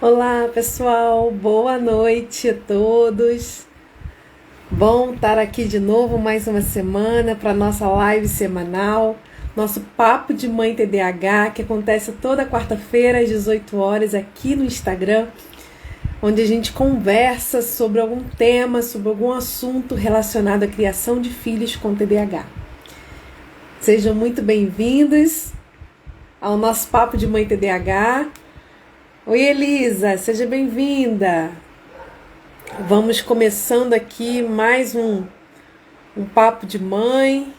Olá, pessoal, boa noite a todos. Bom estar aqui de novo mais uma semana para nossa live semanal, nosso Papo de Mãe TDAH, que acontece toda quarta-feira às 18 horas aqui no Instagram, onde a gente conversa sobre algum tema, sobre algum assunto relacionado à criação de filhos com TDAH. Sejam muito bem-vindos ao nosso Papo de Mãe TDAH. Oi, Elisa, seja bem-vinda. Vamos começando aqui mais um Papo de Mãe.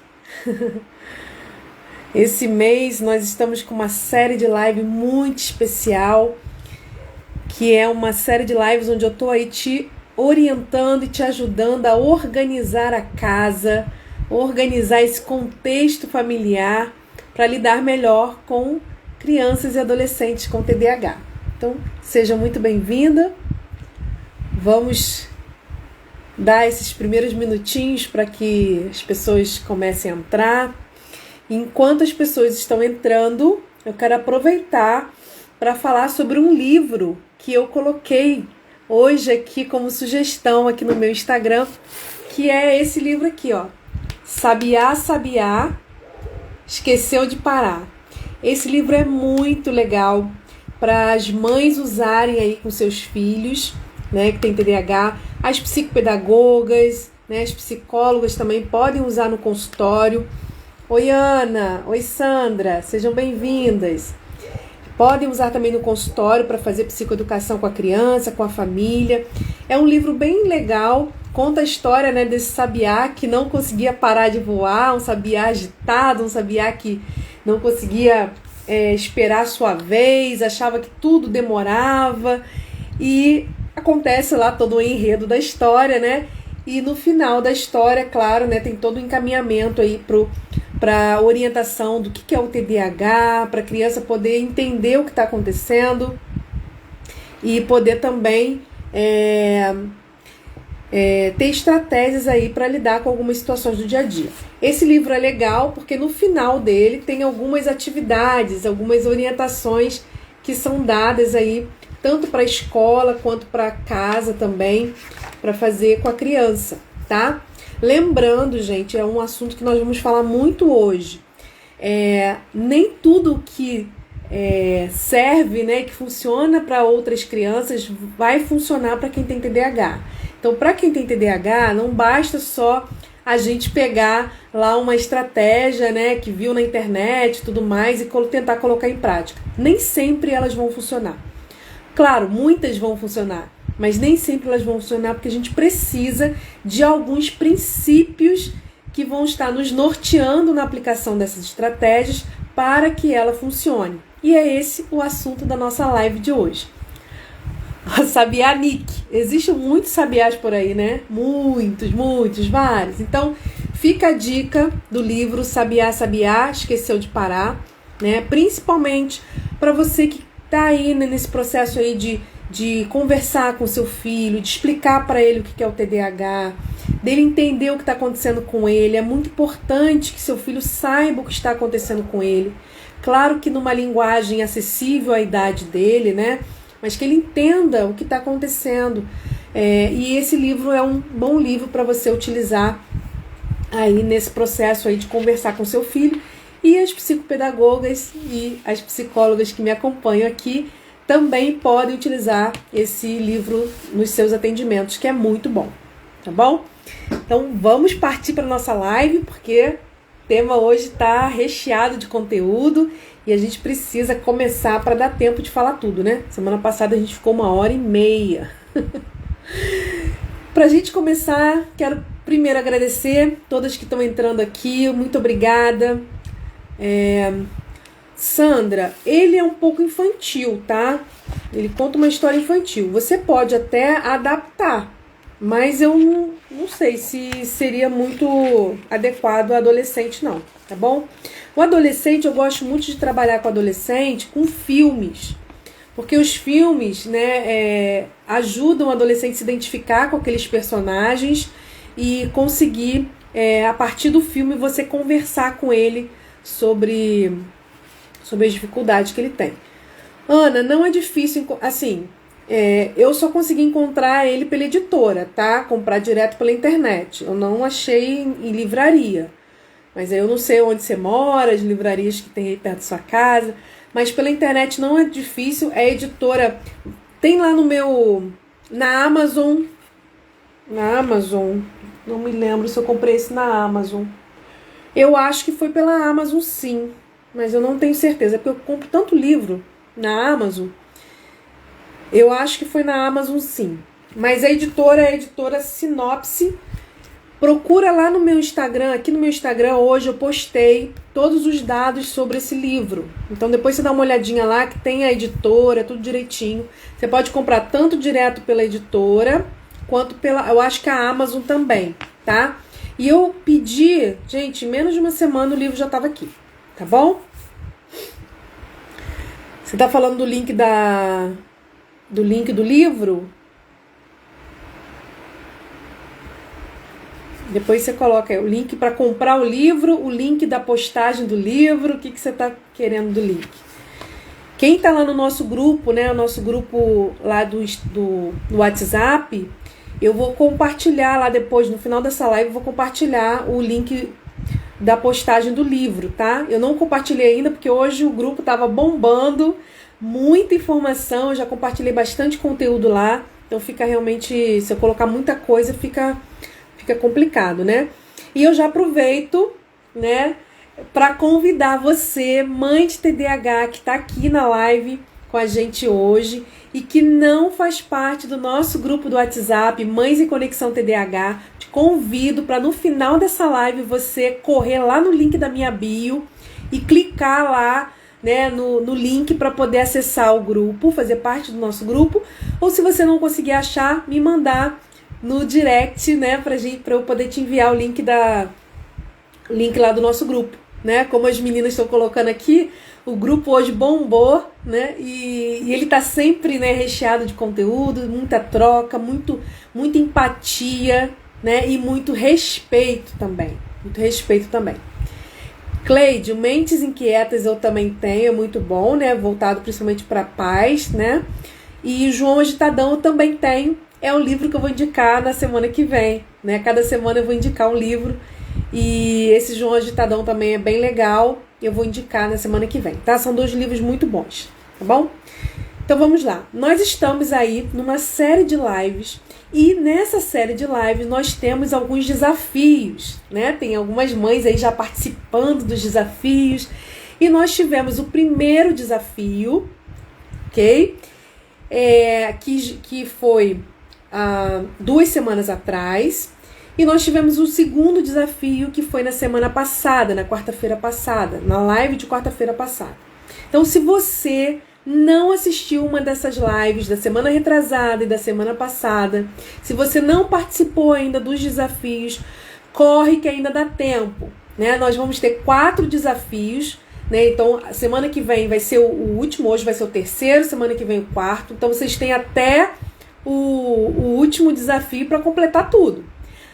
Esse mês nós estamos com uma série de lives muito especial, que é uma série de lives onde eu estou aí te orientando e te ajudando a organizar a casa, organizar esse contexto familiar para lidar melhor com crianças e adolescentes com TDAH. Então, seja muito bem-vinda. Vamos dar esses primeiros minutinhos para que as pessoas comecem a entrar. Enquanto as pessoas estão entrando, eu quero aproveitar para falar sobre um livro que eu coloquei hoje aqui como sugestão aqui no meu Instagram, que é esse livro aqui, ó. Sabiá, Sabiá, Esqueceu de Parar. Esse livro é muito legal para as mães usarem aí com seus filhos, né, que tem TDAH, as psicopedagogas, né, as psicólogas também podem usar no consultório. Oi, Ana, oi, Sandra, sejam bem-vindas. Podem usar também no consultório para fazer psicoeducação com a criança, com a família. É um livro bem legal, conta a história, né, desse sabiá que não conseguia parar de voar, um sabiá agitado, um sabiá que não conseguia esperar a sua vez, achava que tudo demorava, e acontece lá todo o enredo da história, né? E no final da história, claro, né, tem todo o encaminhamento aí para orientação do que é o TDAH, para a criança poder entender o que está acontecendo e poder também ter estratégias aí para lidar com algumas situações do dia a dia. Esse livro é legal porque no final dele tem algumas atividades, algumas orientações que são dadas aí tanto para a escola quanto para casa também, para fazer com a criança, tá? Lembrando, gente, é um assunto que nós vamos falar muito hoje. Nem tudo que serve, né, que funciona para outras crianças, vai funcionar para quem tem TDAH. Então, para quem tem TDAH, não basta só a gente pegar lá uma estratégia, né, que viu na internet e tudo mais e tentar colocar em prática. Nem sempre elas vão funcionar. Claro, muitas vão funcionar, mas nem sempre elas vão funcionar porque a gente precisa de alguns princípios que vão estar nos norteando na aplicação dessas estratégias para que ela funcione. E é esse o assunto da nossa live de hoje. Sabiá Nick. Existem muitos sabiás por aí, né? Muitos, vários. Então, fica a dica do livro Sabiá, Sabiá, Esqueceu de Parar, né? Principalmente para você que está aí nesse processo aí de conversar com seu filho, de explicar para ele o que é o TDAH, dele entender o que está acontecendo com ele. É muito importante que seu filho saiba o que está acontecendo com ele. Claro que numa linguagem acessível à idade dele, né? Mas que ele entenda o que está acontecendo. E esse livro é um bom livro para você utilizar aí nesse processo aí de conversar com seu filho. E as psicopedagogas e as psicólogas que me acompanham aqui também podem utilizar esse livro nos seus atendimentos, que é muito bom, tá bom? Então vamos partir para a nossa live, porque o tema hoje está recheado de conteúdo e a gente precisa começar para dar tempo de falar tudo, né? Semana passada a gente ficou 1h30. Para a gente começar, quero primeiro agradecer todas que estão entrando aqui, muito obrigada. Sandra, ele é um pouco infantil, tá? Ele conta uma história infantil. Você pode até adaptar, mas eu não sei se seria muito adequado ao adolescente, não, tá bom? O adolescente, eu gosto muito de trabalhar com adolescente com filmes, porque os filmes, né, ajudam o adolescente a se identificar com aqueles personagens e conseguir, a partir do filme, você conversar com ele sobre as dificuldades que ele tem. Ana, não é difícil, assim, Eu só consegui encontrar ele pela editora, tá? Comprar direto pela internet. Eu não achei em livraria. Mas aí eu não sei onde você mora, as livrarias que tem aí perto da sua casa. Mas pela internet não é difícil. A editora tem lá na Amazon. Na Amazon. Não me lembro se eu comprei esse na Amazon. Eu acho que foi pela Amazon, sim. Mas eu não tenho certeza. Porque eu compro tanto livro na Amazon. Eu acho que foi na Amazon, sim. Mas a editora é a editora Sinopse. Procura lá no meu Instagram. Aqui no meu Instagram hoje eu postei todos os dados sobre esse livro. Então depois você dá uma olhadinha lá que tem a editora, tudo direitinho. Você pode comprar tanto direto pela editora, quanto eu acho que a Amazon também, tá? E eu pedi, gente, em menos de uma semana o livro já estava aqui, tá bom? Você tá falando do link do livro? Depois você coloca o link para comprar o livro, o link da postagem do livro, o que você está querendo do link. Quem está lá no nosso grupo, né, o nosso grupo lá do WhatsApp, eu vou compartilhar lá depois, no final dessa live, eu vou compartilhar o link da postagem do livro, tá? Eu não compartilhei ainda porque hoje o grupo estava bombando, muita informação, eu já compartilhei bastante conteúdo lá, então fica realmente, se eu colocar muita coisa, fica complicado, né? E eu já aproveito, né, para convidar você, mãe de TDAH, que está aqui na live com a gente hoje e que não faz parte do nosso grupo do WhatsApp, Mães em Conexão TDAH, te convido para no final dessa live você correr lá no link da minha bio e clicar lá, né, no link para poder acessar o grupo, fazer parte do nosso grupo, ou se você não conseguir achar, me mandar no direct, né, pra eu poder te enviar o link lá do nosso grupo, né? Como as meninas estão colocando aqui, o grupo hoje bombou, né? E ele tá sempre, né, recheado de conteúdo, muita troca, muita empatia, né? E muito respeito também. Muito respeito também. Cleide, Mentes Inquietas eu também tenho, é muito bom, né? Voltado principalmente para paz, né? E João Agitadão eu também tenho. É o livro que eu vou indicar na semana que vem, né? Cada semana eu vou indicar um livro. E esse João Agitadão também é bem legal. Eu vou indicar na semana que vem, tá? São 2 livros muito bons, tá bom? Então vamos lá. Nós estamos aí numa série de lives. E nessa série de lives nós temos alguns desafios, né? Tem algumas mães aí já participando dos desafios. E nós tivemos o primeiro desafio, ok? Que foi 2 semanas atrás, e nós tivemos o segundo desafio que foi na semana passada, na quarta-feira passada, na live de quarta-feira passada. Então, se você não assistiu uma dessas lives da semana retrasada e da semana passada, se você não participou ainda dos desafios, corre que ainda dá tempo, né? Nós vamos ter 4 desafios, né? Então, a semana que vem vai ser o último, hoje vai ser o terceiro, semana que vem o quarto, então vocês têm até o último desafio para completar tudo.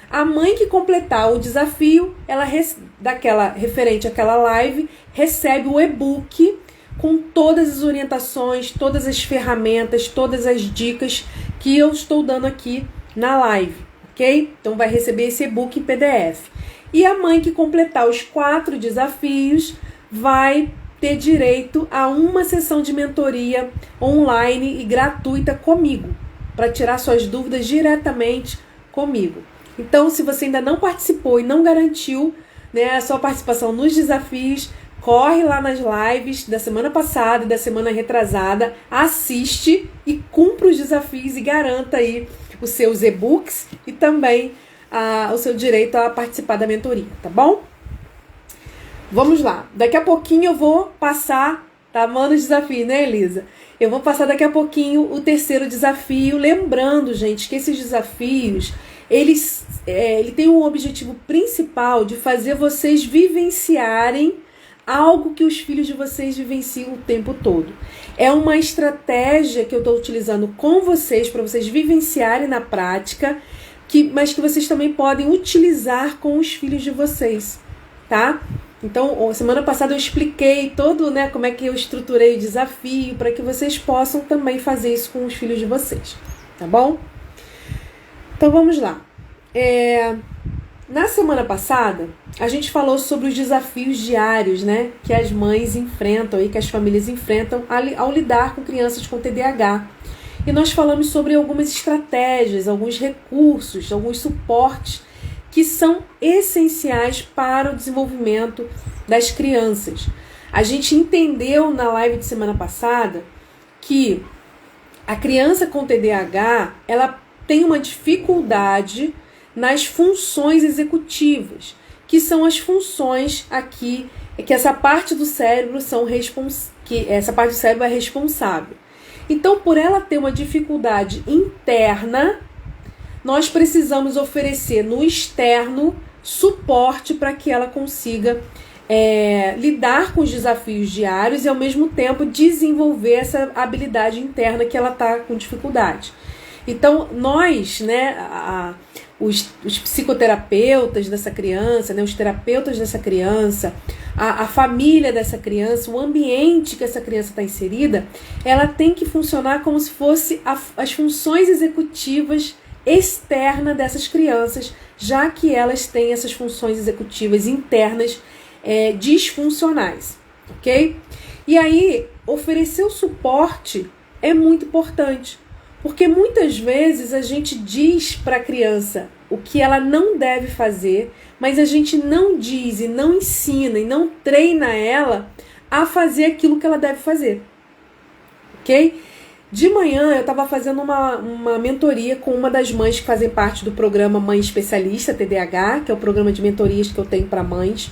A mãe que completar o desafio, ela referente àquela live, recebe o e-book com todas as orientações, todas as ferramentas, todas as dicas que eu estou dando aqui na live, ok? Então vai receber esse e-book em PDF. E a mãe que completar os 4 desafios vai ter direito a uma sessão de mentoria online e gratuita comigo, para tirar suas dúvidas diretamente comigo. Então, se você ainda não participou e não garantiu, né, a sua participação nos desafios, corre lá nas lives da semana passada e da semana retrasada, assiste e cumpra os desafios e garanta aí os seus e-books e também o seu direito a participar da mentoria, tá bom? Vamos lá. Daqui a pouquinho eu vou passar, tá amando os desafios, né, Elisa? Eu vou passar daqui a pouquinho o terceiro desafio, lembrando, gente, que esses desafios, ele tem um objetivo principal de fazer vocês vivenciarem algo que os filhos de vocês vivenciam o tempo todo. É uma estratégia que eu estou utilizando com vocês para vocês vivenciarem na prática, mas que vocês também podem utilizar com os filhos de vocês, tá? Então, semana passada eu expliquei todo, né, como é que eu estruturei o desafio para que vocês possam também fazer isso com os filhos de vocês, tá bom? Então vamos lá. Na semana passada, a gente falou sobre os desafios diários, né, que as mães enfrentam e que as famílias enfrentam ao lidar com crianças com TDAH. E nós falamos sobre algumas estratégias, alguns recursos, alguns suportes que são essenciais para o desenvolvimento das crianças. A gente entendeu na live de semana passada que a criança com TDAH, ela tem uma dificuldade nas funções executivas, que são as funções aqui, que essa parte do cérebro essa parte do cérebro é responsável. Então, por ela ter uma dificuldade interna, nós precisamos oferecer no externo suporte para que ela consiga lidar com os desafios diários e, ao mesmo tempo, desenvolver essa habilidade interna que ela está com dificuldade. Então, nós, né, os psicoterapeutas dessa criança, né, os terapeutas dessa criança, a família dessa criança, o ambiente que essa criança está inserida, ela tem que funcionar como se fosse as funções executivas externas dessas crianças, já que elas têm essas funções executivas internas disfuncionais, ok? E aí, oferecer o suporte é muito importante, porque muitas vezes a gente diz para a criança o que ela não deve fazer, mas a gente não diz e não ensina e não treina ela a fazer aquilo que ela deve fazer, ok? De manhã eu estava fazendo uma mentoria com uma das mães que fazem parte do programa Mãe Especialista TDAH, que é o programa de mentorias que eu tenho para mães.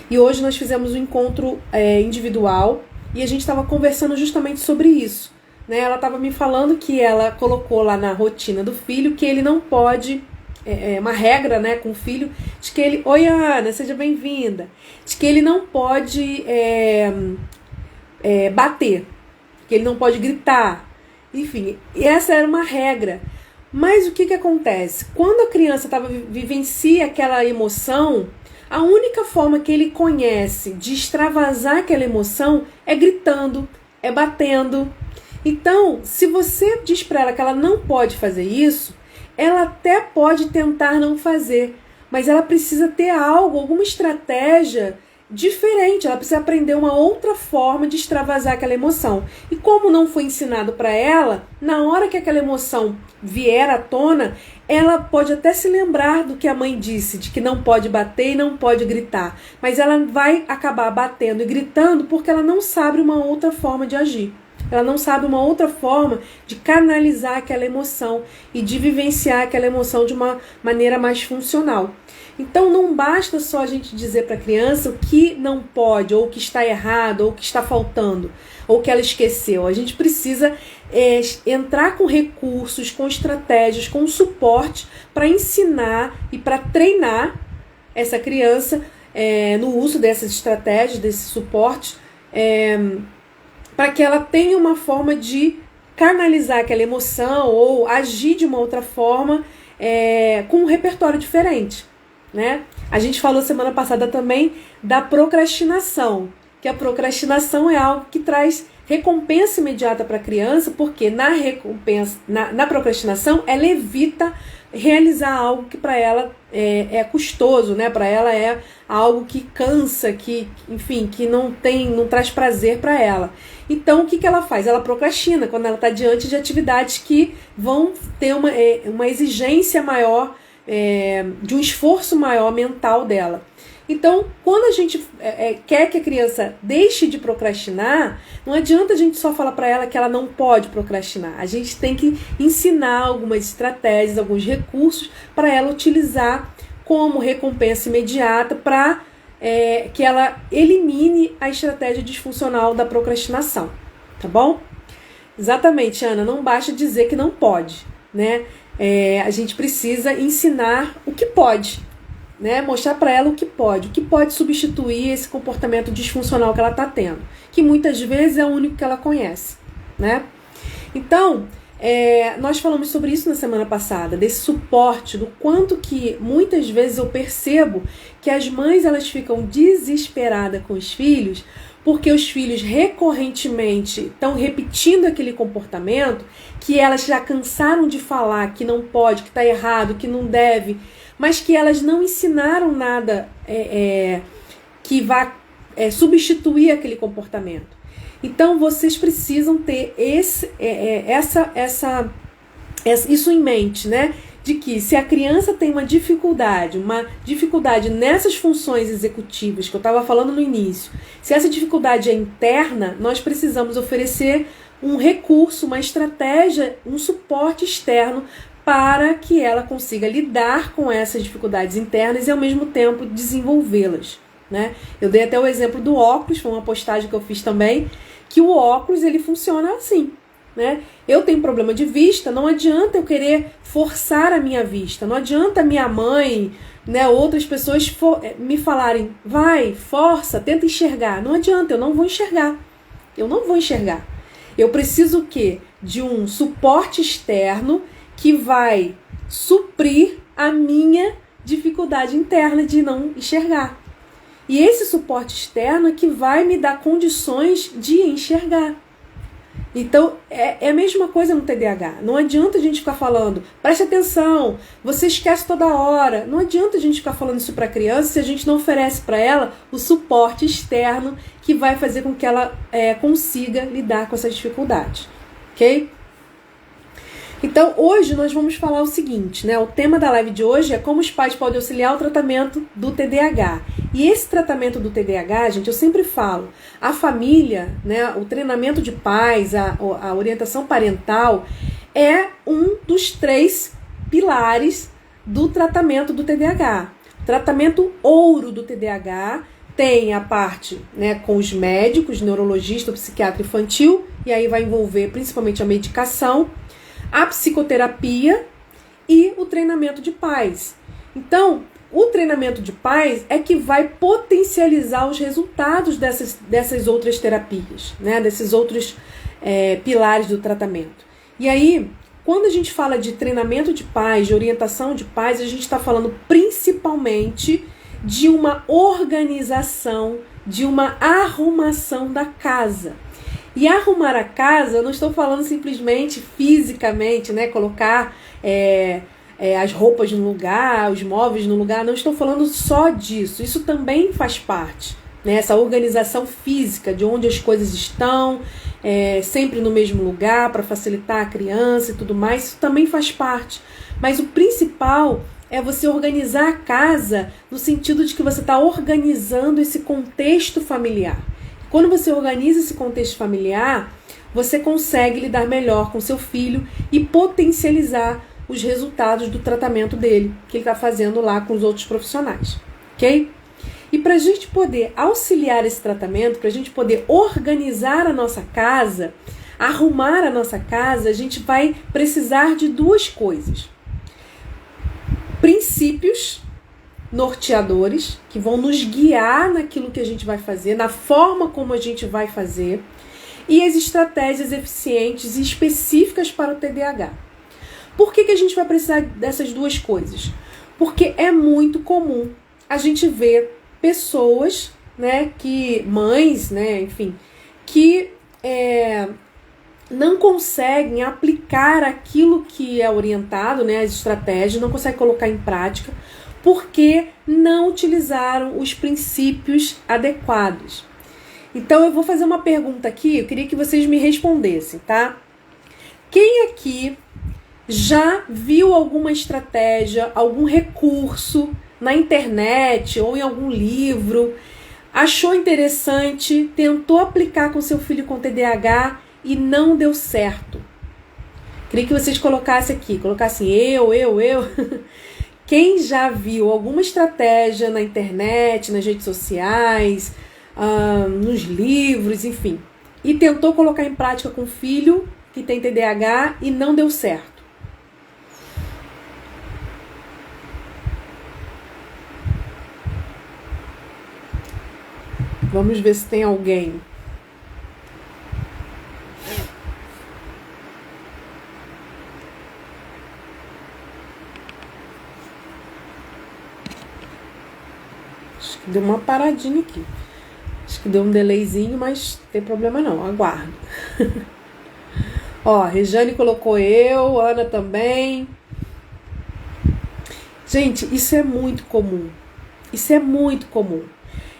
E hoje nós fizemos um encontro individual e a gente estava conversando justamente sobre isso. Né? Ela estava me falando que ela colocou lá na rotina do filho que ele não pode, uma regra, né, com o filho, de que ele, oi Ana, seja bem-vinda, de que ele não pode bater, que ele não pode gritar, enfim, e essa era uma regra. Mas o que acontece? Quando a criança vivencia aquela emoção, a única forma que ele conhece de extravasar aquela emoção é gritando, é batendo. Então, se você diz para ela que ela não pode fazer isso, ela até pode tentar não fazer, mas ela precisa ter alguma estratégia diferente, ela precisa aprender uma outra forma de extravasar aquela emoção. E como não foi ensinado para ela, na hora que aquela emoção vier à tona, ela pode até se lembrar do que a mãe disse, de que não pode bater e não pode gritar, mas ela vai acabar batendo e gritando porque ela não sabe uma outra forma de agir. Ela não sabe uma outra forma de canalizar aquela emoção e de vivenciar aquela emoção de uma maneira mais funcional. Então não basta só a gente dizer para a criança o que não pode, ou o que está errado, ou o que está faltando, ou o que ela esqueceu. A gente precisa entrar com recursos, com estratégias, com suporte para ensinar e para treinar essa criança no uso dessas estratégias, desse suporte, para que ela tenha uma forma de canalizar aquela emoção ou agir de uma outra forma com um repertório diferente, né? A gente falou semana passada também da procrastinação, que a procrastinação é algo que traz recompensa imediata para a criança, porque na procrastinação ela evita realizar algo que para ela é custoso, né? Para ela é algo que cansa, que, enfim, que não traz prazer para ela. Então, o que ela faz? Ela procrastina quando ela está diante de atividades que vão ter uma exigência maior, de um esforço maior mental dela. Então, quando a gente quer que a criança deixe de procrastinar, não adianta a gente só falar para ela que ela não pode procrastinar. A gente tem que ensinar algumas estratégias, alguns recursos para ela utilizar como recompensa imediata para que ela elimine a estratégia disfuncional da procrastinação. Tá bom? Exatamente, Ana. Não basta dizer que não pode, né? A gente precisa ensinar o que pode, né? Mostrar para ela o que pode substituir esse comportamento disfuncional que ela está tendo, que muitas vezes é o único que ela conhece, né? Então, Nós falamos sobre isso na semana passada, desse suporte, do quanto que muitas vezes eu percebo que as mães elas ficam desesperadas com os filhos, porque os filhos recorrentemente estão repetindo aquele comportamento que elas já cansaram de falar que não pode, que está errado, que não deve, mas que elas não ensinaram nada que vá substituir aquele comportamento. Então, vocês precisam ter isso em mente, né? De que se a criança tem uma dificuldade nessas funções executivas que eu estava falando no início, se essa dificuldade é interna, nós precisamos oferecer um recurso, uma estratégia, um suporte externo para que ela consiga lidar com essas dificuldades internas e, ao mesmo tempo, desenvolvê-las, né? Eu dei até o exemplo do óculos, foi uma postagem que eu fiz também, que o óculos ele funciona assim, né? Eu tenho problema de vista, não adianta eu querer forçar a minha vista, não adianta minha mãe, né, outras pessoas me falarem, vai, força, tenta enxergar. Não adianta, eu não vou enxergar. Eu preciso o quê? De um suporte externo que vai suprir a minha dificuldade interna de não enxergar. E esse suporte externo é que vai me dar condições de enxergar. Então, é a mesma coisa no TDAH. Não adianta a gente ficar falando, preste atenção, você esquece toda hora. Não adianta a gente ficar falando isso para a criança se a gente não oferece para ela o suporte externo que vai fazer com que ela consiga lidar com essas dificuldades. Ok? Então, hoje nós vamos falar o seguinte, né? O tema da live de hoje é como os pais podem auxiliar o tratamento do TDAH. E esse tratamento do TDAH, gente, eu sempre falo, a família, né, o treinamento de pais, a orientação parental é um dos 3 pilares do tratamento do TDAH. O tratamento ouro do TDAH tem a parte, né, com os médicos, neurologista, psiquiatra infantil, e aí vai envolver principalmente a medicação, a psicoterapia e o treinamento de pais. Então, o treinamento de pais é que vai potencializar os resultados dessas outras terapias, né? Desses outros pilares do tratamento. E aí, quando a gente fala de treinamento de pais, de orientação de pais, a gente está falando principalmente de uma organização, de uma arrumação da casa. E arrumar a casa, eu não estou falando simplesmente fisicamente, né? Colocar as roupas no lugar, os móveis no lugar, não estou falando só disso. Isso também faz parte, né? Essa organização física de onde as coisas estão, sempre no mesmo lugar, para facilitar a criança e tudo mais, isso também faz parte. Mas o principal é você organizar a casa no sentido de que você está organizando esse contexto familiar. Quando você organiza esse contexto familiar, você consegue lidar melhor com seu filho e potencializar os resultados do tratamento dele, que ele está fazendo lá com os outros profissionais, ok? E para a gente poder auxiliar esse tratamento, para a gente poder organizar a nossa casa, arrumar a nossa casa, a gente vai precisar de 2 coisas. Princípios norteadores, que vão nos guiar naquilo que a gente vai fazer, na forma como a gente vai fazer, e as estratégias eficientes e específicas para o TDAH. Por que a gente vai precisar dessas 2 coisas? Porque é muito comum a gente ver pessoas, né, mães, né, enfim, que não conseguem aplicar aquilo que é orientado, né, as estratégias, não conseguem colocar em prática, porque não utilizaram os princípios adequados. Então eu vou fazer uma pergunta aqui, eu queria que vocês me respondessem, tá? Quem aqui já viu alguma estratégia, algum recurso na internet ou em algum livro, achou interessante, tentou aplicar com seu filho com TDAH e não deu certo? Queria que vocês colocassem eu. Quem já viu alguma estratégia na internet, nas redes sociais, nos livros, enfim, e tentou colocar em prática com o filho que tem TDAH e não deu certo? Vamos ver se tem alguém. que deu uma paradinha aqui. Acho que deu um delayzinho, mas não tem problema não, aguardo. Ó, Rejane colocou eu, Ana também. Gente, isso é muito comum. Isso é muito comum.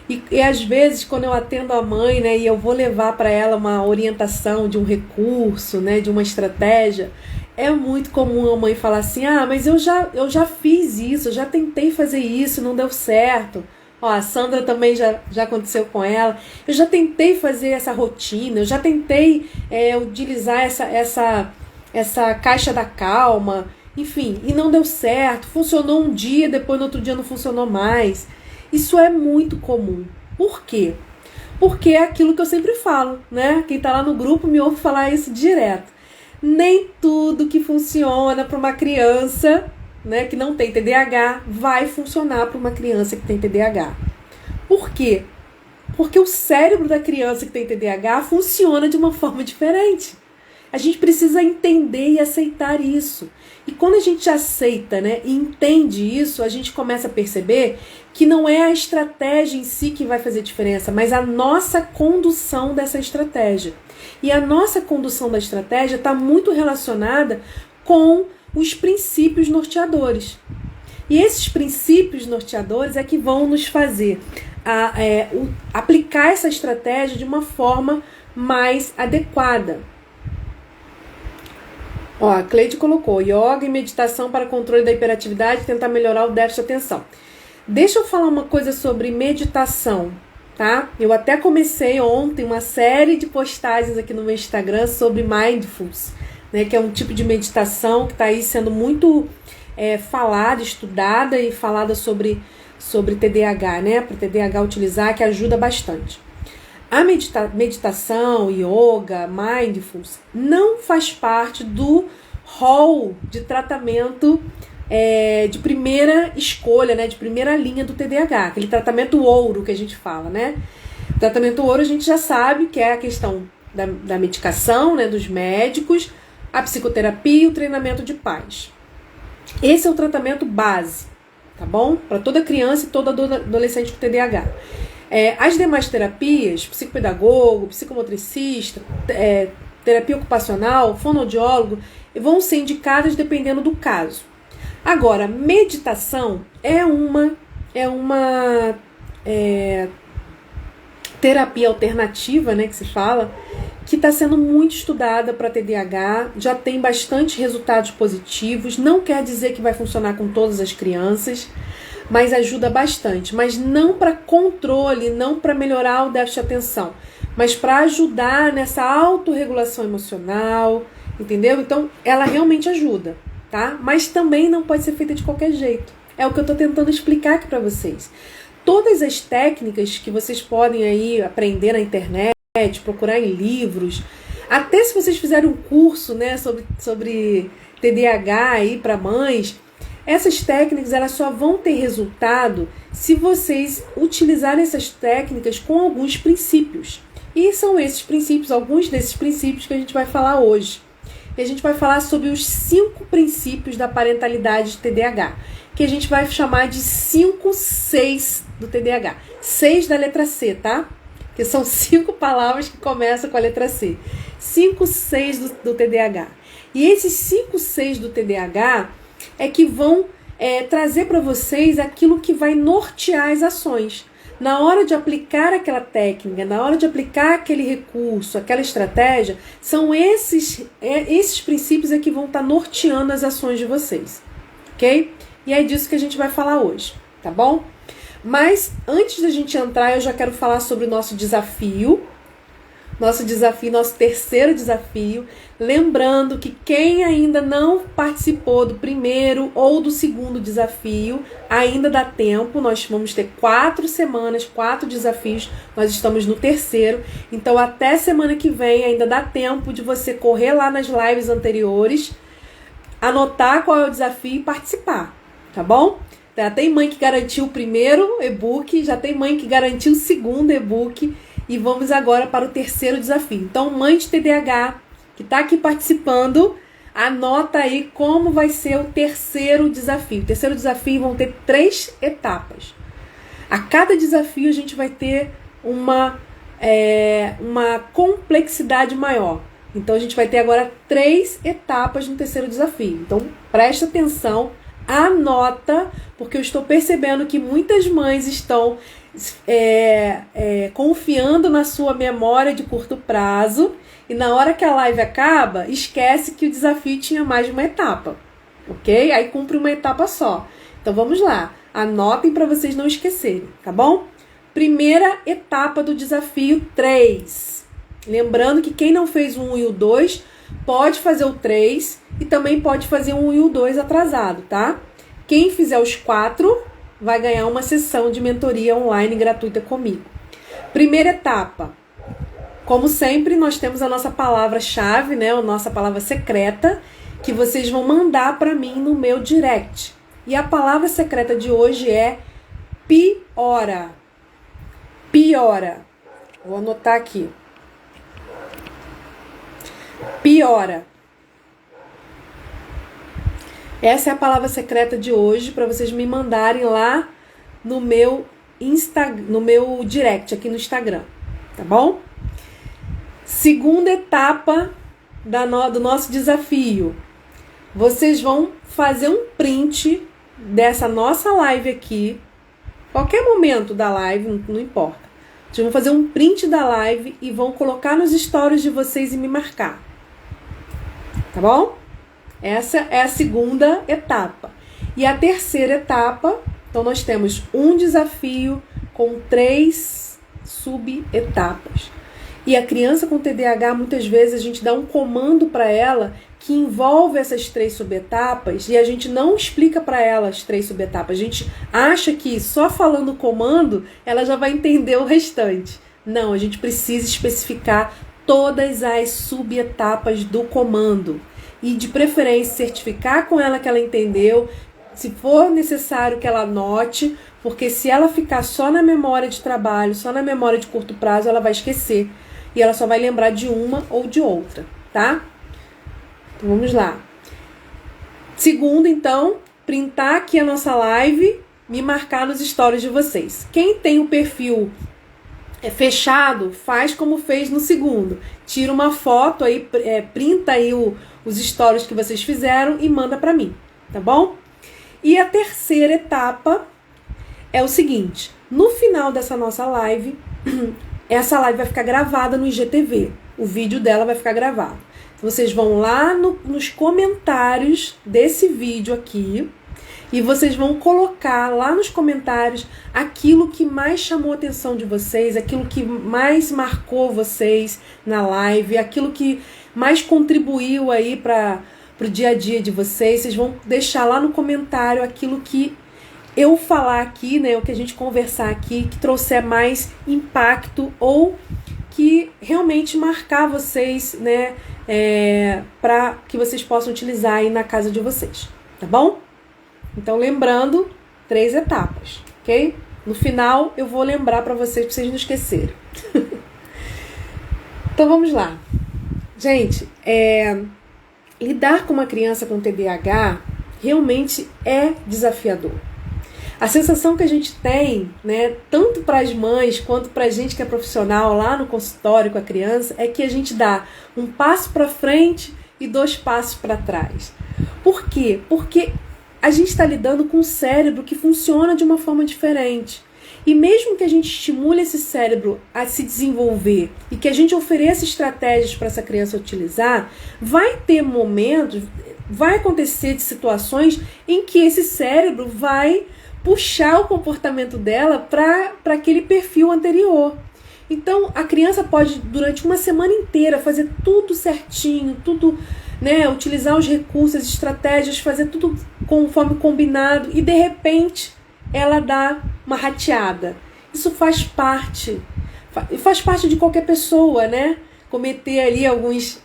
E às vezes, quando eu atendo a mãe, né, e eu vou levar para ela uma orientação de um recurso, né, de uma estratégia, é muito comum a mãe falar assim: ah, mas eu já fiz isso, eu já tentei fazer isso, não deu certo. Ó, a Sandra também já aconteceu com ela. Eu já tentei fazer essa rotina, eu já tentei utilizar essa caixa da calma, enfim, e não deu certo. Funcionou um dia, depois no outro dia não funcionou mais. Isso é muito comum. Por quê? Porque é aquilo que eu sempre falo, né? Quem tá lá no grupo me ouve falar isso direto. Nem tudo que funciona para uma criança, né, que não tem TDAH vai funcionar para uma criança que tem TDAH. Por quê? Porque o cérebro da criança que tem TDAH funciona de uma forma diferente. A gente precisa entender e aceitar isso. E quando a gente aceita, né, e entende isso, a gente começa a perceber que não é a estratégia em si que vai fazer diferença, mas a nossa condução dessa estratégia. E a nossa condução da estratégia está muito relacionada com os princípios norteadores. E esses princípios norteadores é que vão nos fazer aplicar essa estratégia de uma forma mais adequada. Ó, a Cleide colocou: yoga e meditação para controle da hiperatividade e tentar melhorar o déficit de atenção. Deixa eu falar uma coisa sobre meditação, tá? Eu até comecei ontem uma série de postagens aqui no meu Instagram sobre mindfulness, né, que é um tipo de meditação que está aí sendo muito falada, estudada e falada sobre TDAH, né? Para o TDAH utilizar, que ajuda bastante. A meditação, yoga, mindfulness não faz parte do hall de tratamento de primeira escolha, né, de primeira linha do TDAH, aquele tratamento ouro que a gente fala, né? O tratamento ouro a gente já sabe que é a questão da medicação, né, dos médicos, a psicoterapia e o treinamento de pais. Esse é o tratamento base, tá bom? Para toda criança e todo adolescente com TDAH. As demais terapias, psicopedagogo, psicomotricista, terapia ocupacional, fonoaudiólogo, vão ser indicadas dependendo do caso. Agora, meditação é uma terapia alternativa, né, que se fala, que está sendo muito estudada para TDAH, já tem bastante resultados positivos, não quer dizer que vai funcionar com todas as crianças, mas ajuda bastante, mas não para controle, não para melhorar o déficit de atenção, mas para ajudar nessa autorregulação emocional, entendeu? Então, ela realmente ajuda, tá? Mas também não pode ser feita de qualquer jeito. É o que eu estou tentando explicar aqui para vocês. Todas as técnicas que vocês podem aí aprender na internet, procurar em livros, até se vocês fizerem um curso, né, sobre TDAH aí para mães, essas técnicas elas só vão ter resultado se vocês utilizarem essas técnicas com alguns princípios. E são esses princípios, alguns desses princípios que a gente vai falar hoje. E a gente vai falar sobre os 5 princípios da parentalidade de TDAH, que a gente vai chamar de 5 Cs do TDAH. 6 da letra C, tá? Que são 5 palavras que começam com a letra C. 5 Cs do TDAH. E esses 5 Cs do TDAH é que vão trazer para vocês aquilo que vai nortear as ações. Na hora de aplicar aquela técnica, na hora de aplicar aquele recurso, aquela estratégia, são esses princípios que vão estar norteando as ações de vocês. Ok? E é disso que a gente vai falar hoje, tá bom? Mas antes da gente entrar, eu já quero falar sobre o nosso desafio. Nosso terceiro desafio. Lembrando que quem ainda não participou do primeiro ou do segundo desafio, ainda dá tempo. Nós vamos ter 4 semanas, 4 desafios. Nós estamos no terceiro. Então, até semana que vem, ainda dá tempo de você correr lá nas lives anteriores, anotar qual é o desafio e participar, tá bom? Já tem mãe que garantiu o primeiro e-book, já tem mãe que garantiu o segundo e-book. E vamos agora para o terceiro desafio. Então, mãe de TDAH que está aqui participando, anota aí como vai ser o terceiro desafio. O terceiro desafio vão ter 3 etapas. A cada desafio a gente vai ter uma complexidade maior. Então a gente vai ter agora 3 etapas no terceiro desafio. Então presta atenção, anota, porque eu estou percebendo que muitas mães estão confiando na sua memória de curto prazo e na hora que a live acaba, esquece que o desafio tinha mais de uma etapa, ok? Aí cumpre uma etapa só. Então vamos lá, anotem para vocês não esquecerem, tá bom? Primeira etapa do desafio 3. Lembrando que quem não fez o 1 e o 2 pode fazer o 3 e também pode fazer o 1 e o 2 atrasado, tá? Quem fizer os 4 vai ganhar uma sessão de mentoria online gratuita comigo. Primeira etapa. Como sempre, nós temos a nossa palavra-chave, né? A nossa palavra secreta, que vocês vão mandar para mim no meu direct. E a palavra secreta de hoje é piora. Piora. Vou anotar aqui. Piora. Essa é a palavra secreta de hoje para vocês me mandarem lá no meu direct aqui no Instagram, tá bom? Segunda etapa do nosso desafio. Vocês vão fazer um print dessa nossa live aqui, qualquer momento da live, não importa. Vocês vão fazer um print da live e vão colocar nos stories de vocês e me marcar. Tá bom? Essa é a segunda etapa. E a terceira etapa, então nós temos um desafio com 3 subetapas. E a criança com TDAH, muitas vezes a gente dá um comando para ela que envolve essas 3 subetapas e a gente não explica para ela as 3 subetapas. A gente acha que só falando o comando ela já vai entender o restante. Não, a gente precisa especificar todas as subetapas do comando. E de preferência certificar com ela que ela entendeu, se for necessário que ela anote, porque se ela ficar só na memória de trabalho, só na memória de curto prazo, ela vai esquecer. E ela só vai lembrar de uma ou de outra, tá? Então vamos lá. Segundo, então, printar aqui a nossa live, me marcar nos stories de vocês. Quem tem o perfil fechado, faz como fez no segundo. Tira uma foto aí, printa aí os stories que vocês fizeram e manda pra mim, tá bom? E a terceira etapa é o seguinte, no final dessa nossa live, essa live vai ficar gravada no IGTV, o vídeo dela vai ficar gravado. Vocês vão lá nos comentários desse vídeo aqui e vocês vão colocar lá nos comentários aquilo que mais chamou a atenção de vocês, aquilo que mais marcou vocês na live, aquilo que mais contribuiu aí para o dia a dia de vocês. Vocês vão deixar lá no comentário aquilo que eu falar aqui, né, o que a gente conversar aqui, que trouxer mais impacto ou que realmente marcar vocês, né, para que vocês possam utilizar aí na casa de vocês, tá bom? Então, lembrando, 3 etapas, ok? No final, eu vou lembrar para vocês não esquecerem. Então, vamos lá. Gente, lidar com uma criança com TDAH realmente é desafiador. A sensação que a gente tem, né, tanto para as mães quanto para a gente que é profissional lá no consultório com a criança, é que a gente dá um passo para frente e 2 passos para trás. Por quê? Porque a gente está lidando com um cérebro que funciona de uma forma diferente. E mesmo que a gente estimule esse cérebro a se desenvolver e que a gente ofereça estratégias para essa criança utilizar, vai ter momentos, vai acontecer de situações em que esse cérebro vai puxar o comportamento dela para aquele perfil anterior. Então, a criança pode, durante uma semana inteira, fazer tudo certinho, tudo, né, utilizar os recursos, as estratégias, fazer tudo conforme combinado e, de repente, ela dá uma rateada. Isso faz parte de qualquer pessoa, né? Cometer ali alguns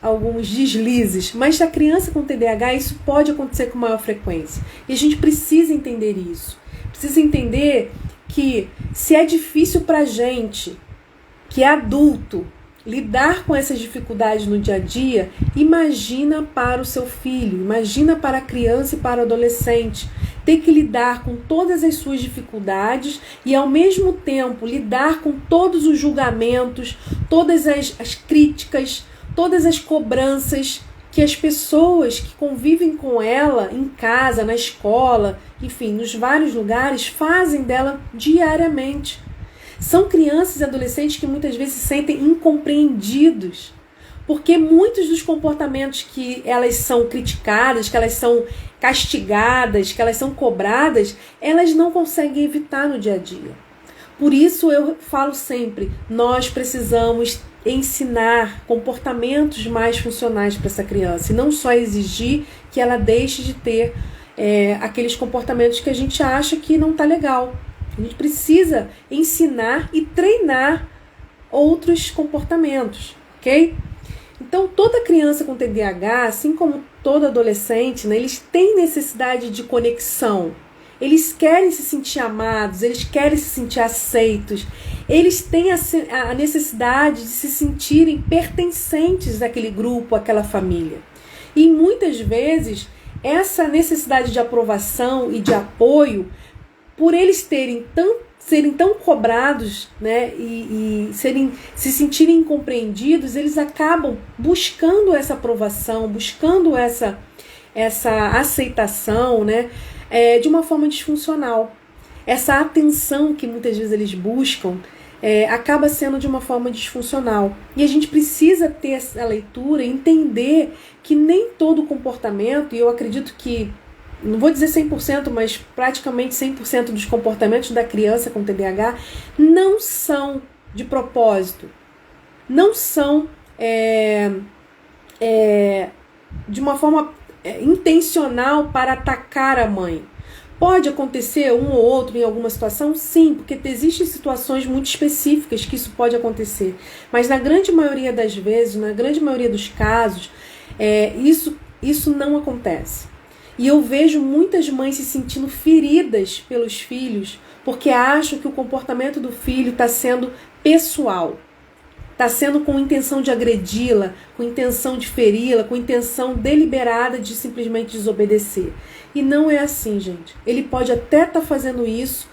deslizes. Mas a criança com TDAH, isso pode acontecer com maior frequência. E a gente precisa entender isso. Precisa entender que se é difícil pra gente, que é adulto, lidar com essas dificuldades no dia a dia, imagina para o seu filho, imagina para a criança e para o adolescente. Ter que lidar com todas as suas dificuldades e, ao mesmo tempo, lidar com todos os julgamentos, todas as críticas, todas as cobranças que as pessoas que convivem com ela em casa, na escola, enfim, nos vários lugares, fazem dela diariamente. São crianças e adolescentes que muitas vezes se sentem incompreendidos, porque muitos dos comportamentos que elas são criticadas, que elas são castigadas, que elas são cobradas, elas não conseguem evitar no dia a dia. Por isso eu falo sempre, nós precisamos ensinar comportamentos mais funcionais para essa criança, e não só exigir que ela deixe de ter aqueles comportamentos que a gente acha que não está legal. A gente precisa ensinar e treinar outros comportamentos, ok? Então, toda criança com TDAH, assim como todo adolescente, né, eles têm necessidade de conexão. Eles querem se sentir amados, eles querem se sentir aceitos. Eles têm a necessidade de se sentirem pertencentes àquele grupo, àquela família. E muitas vezes, essa necessidade de aprovação e de apoio, por eles serem tão cobrados, né, e se sentirem incompreendidos, eles acabam buscando essa aprovação, buscando essa aceitação, né, de uma forma disfuncional. Essa atenção que muitas vezes eles buscam acaba sendo de uma forma disfuncional. E a gente precisa ter essa leitura e entender que nem todo comportamento, e eu acredito que não vou dizer 100%, mas praticamente 100% dos comportamentos da criança com TDAH não são de propósito, não são de uma forma intencional para atacar a mãe. Pode acontecer um ou outro em alguma situação? Sim, porque existem situações muito específicas que isso pode acontecer. Mas na grande maioria das vezes, na grande maioria dos casos, isso não acontece. E eu vejo muitas mães se sentindo feridas pelos filhos porque acham que o comportamento do filho está sendo pessoal. Está sendo com intenção de agredi-la, com intenção de feri-la, com intenção deliberada de simplesmente desobedecer. E não é assim, gente. Ele pode até estar fazendo isso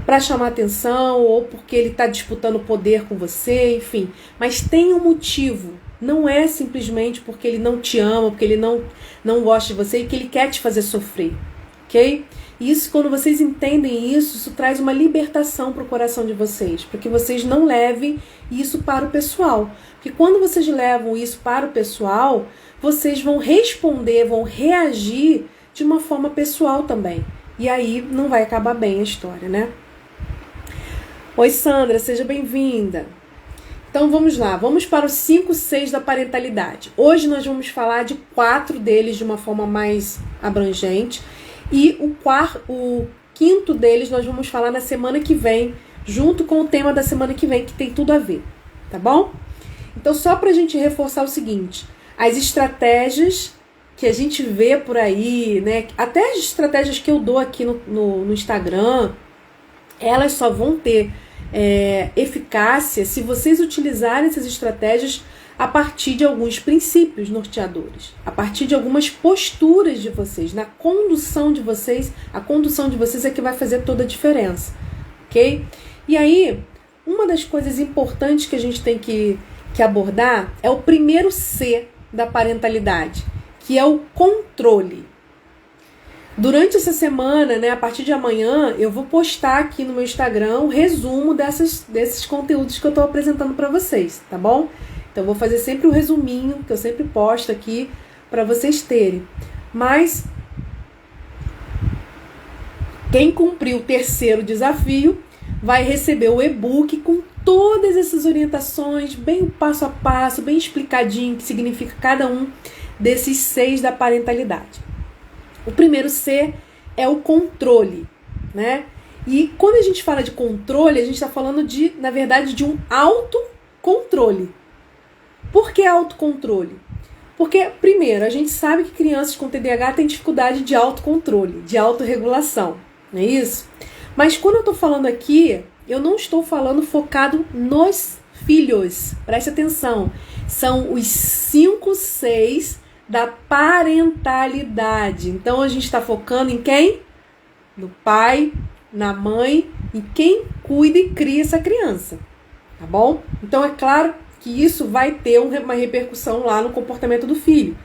para chamar atenção ou porque ele está disputando poder com você, enfim. Mas tem um motivo. Não é simplesmente porque ele não te ama, porque ele não gosta de você e que ele quer te fazer sofrer, ok? E isso, quando vocês entendem isso traz uma libertação para o coração de vocês, para que vocês não levem isso para o pessoal. Porque quando vocês levam isso para o pessoal, vocês vão responder, vão reagir de uma forma pessoal também. E aí não vai acabar bem a história, né? Oi, Sandra, seja bem-vinda. Então vamos lá, vamos para os 5 Cs da parentalidade. Hoje nós vamos falar de 4 deles de uma forma mais abrangente e o 5º deles nós vamos falar na semana que vem, junto com o tema da semana que vem, que tem tudo a ver, tá bom? Então só para a gente reforçar o seguinte, as estratégias que a gente vê por aí, né, até as estratégias que eu dou aqui no Instagram, elas só vão ter eficácia se vocês utilizarem essas estratégias a partir de alguns princípios norteadores, a partir de algumas posturas de vocês, na condução de vocês. A condução de vocês é que vai fazer toda a diferença, ok? E aí, uma das coisas importantes que a gente tem que abordar é o primeiro C da parentalidade, que é o controle. Durante essa semana, né, a partir de amanhã, eu vou postar aqui no meu Instagram um resumo desses conteúdos que eu estou apresentando para vocês, tá bom? Então, eu vou fazer sempre um resuminho, que eu sempre posto aqui, para vocês terem. Mas, quem cumprir o 3º desafio vai receber o e-book com todas essas orientações, bem passo a passo, bem explicadinho, o que significa cada um desses 6 da parentalidade. O primeiro C é o controle, né? E quando a gente fala de controle, a gente está falando na verdade, de um autocontrole. Por que autocontrole? Porque, primeiro, a gente sabe que crianças com TDAH têm dificuldade de autocontrole, de autorregulação, não é isso? Mas quando eu estou falando aqui, eu não estou falando focado nos filhos. Preste atenção. São os 5 Cs da parentalidade. Então, a gente está focando em quem? No pai, na mãe, e quem cuida e cria essa criança. Tá bom? Então, é claro que isso vai ter uma repercussão lá no comportamento do filho.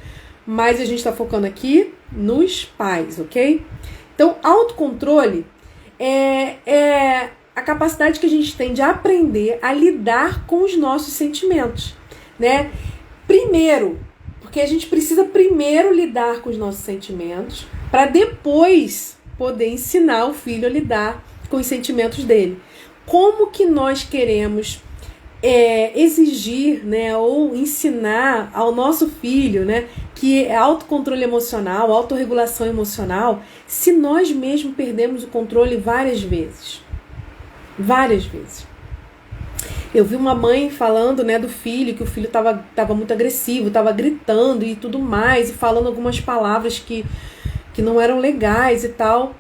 Mas a gente está focando aqui nos pais, ok? Então, autocontrole é a capacidade que a gente tem de aprender a lidar com os nossos sentimentos, né? Primeiro, porque a gente precisa primeiro lidar com os nossos sentimentos para depois poder ensinar o filho a lidar com os sentimentos dele. Como que nós queremos exigir, né, ou ensinar ao nosso filho, né, que é autocontrole emocional, autorregulação emocional, se nós mesmos perdemos o controle várias vezes? Várias vezes. Eu vi uma mãe falando, né, do filho, que o filho estava muito agressivo, estava gritando e tudo mais, e falando algumas palavras que não eram legais e tal.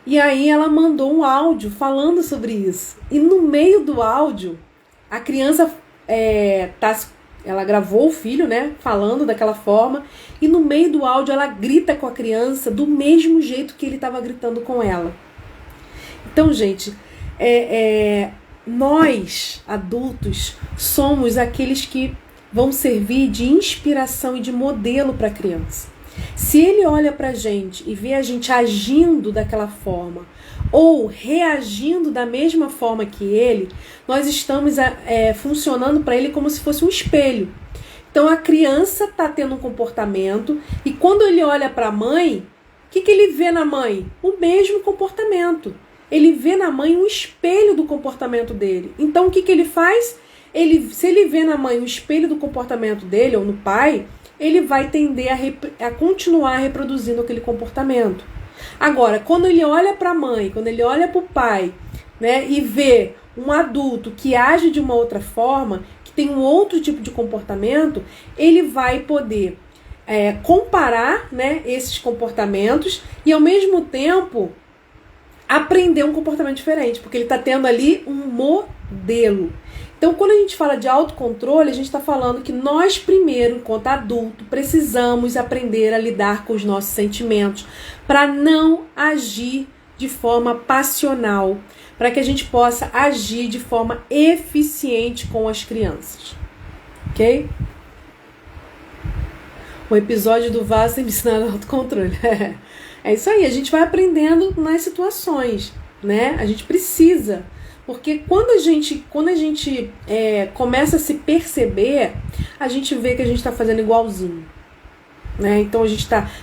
E aí ela mandou um áudio falando sobre isso. E no meio do áudio, a criança ela gravou o filho, né, falando daquela forma, e no meio do áudio ela grita com a criança do mesmo jeito que ele estava gritando com ela. Então, gente, nós, adultos, somos aqueles que vão servir de inspiração e de modelo para a criança. Se ele olha para a gente e vê a gente agindo daquela forma ou reagindo da mesma forma que ele, nós estamos funcionando para ele como se fosse um espelho. Então a criança está tendo um comportamento e quando ele olha para a mãe, o que ele vê na mãe? O mesmo comportamento. Ele vê na mãe um espelho do comportamento dele. Então o que ele faz? Se ele vê na mãe um espelho do comportamento dele ou no pai, ele vai tender a continuar reproduzindo aquele comportamento. Agora, quando ele olha para a mãe, quando ele olha para o pai, né, e vê um adulto que age de uma outra forma, que tem um outro tipo de comportamento, ele vai poder comparar, né, esses comportamentos e, ao mesmo tempo, aprender um comportamento diferente, porque ele está tendo ali um modelo. Então, quando a gente fala de autocontrole, a gente está falando que nós primeiro, enquanto adulto, precisamos aprender a lidar com os nossos sentimentos para não agir de forma passional, para que a gente possa agir de forma eficiente com as crianças. Ok? O episódio do vaso me ensinaram autocontrole. É isso aí, a gente vai aprendendo nas situações, né? A gente precisa. Porque quando a gente começa a se perceber, a gente vê que a gente está fazendo igualzinho. Né? Então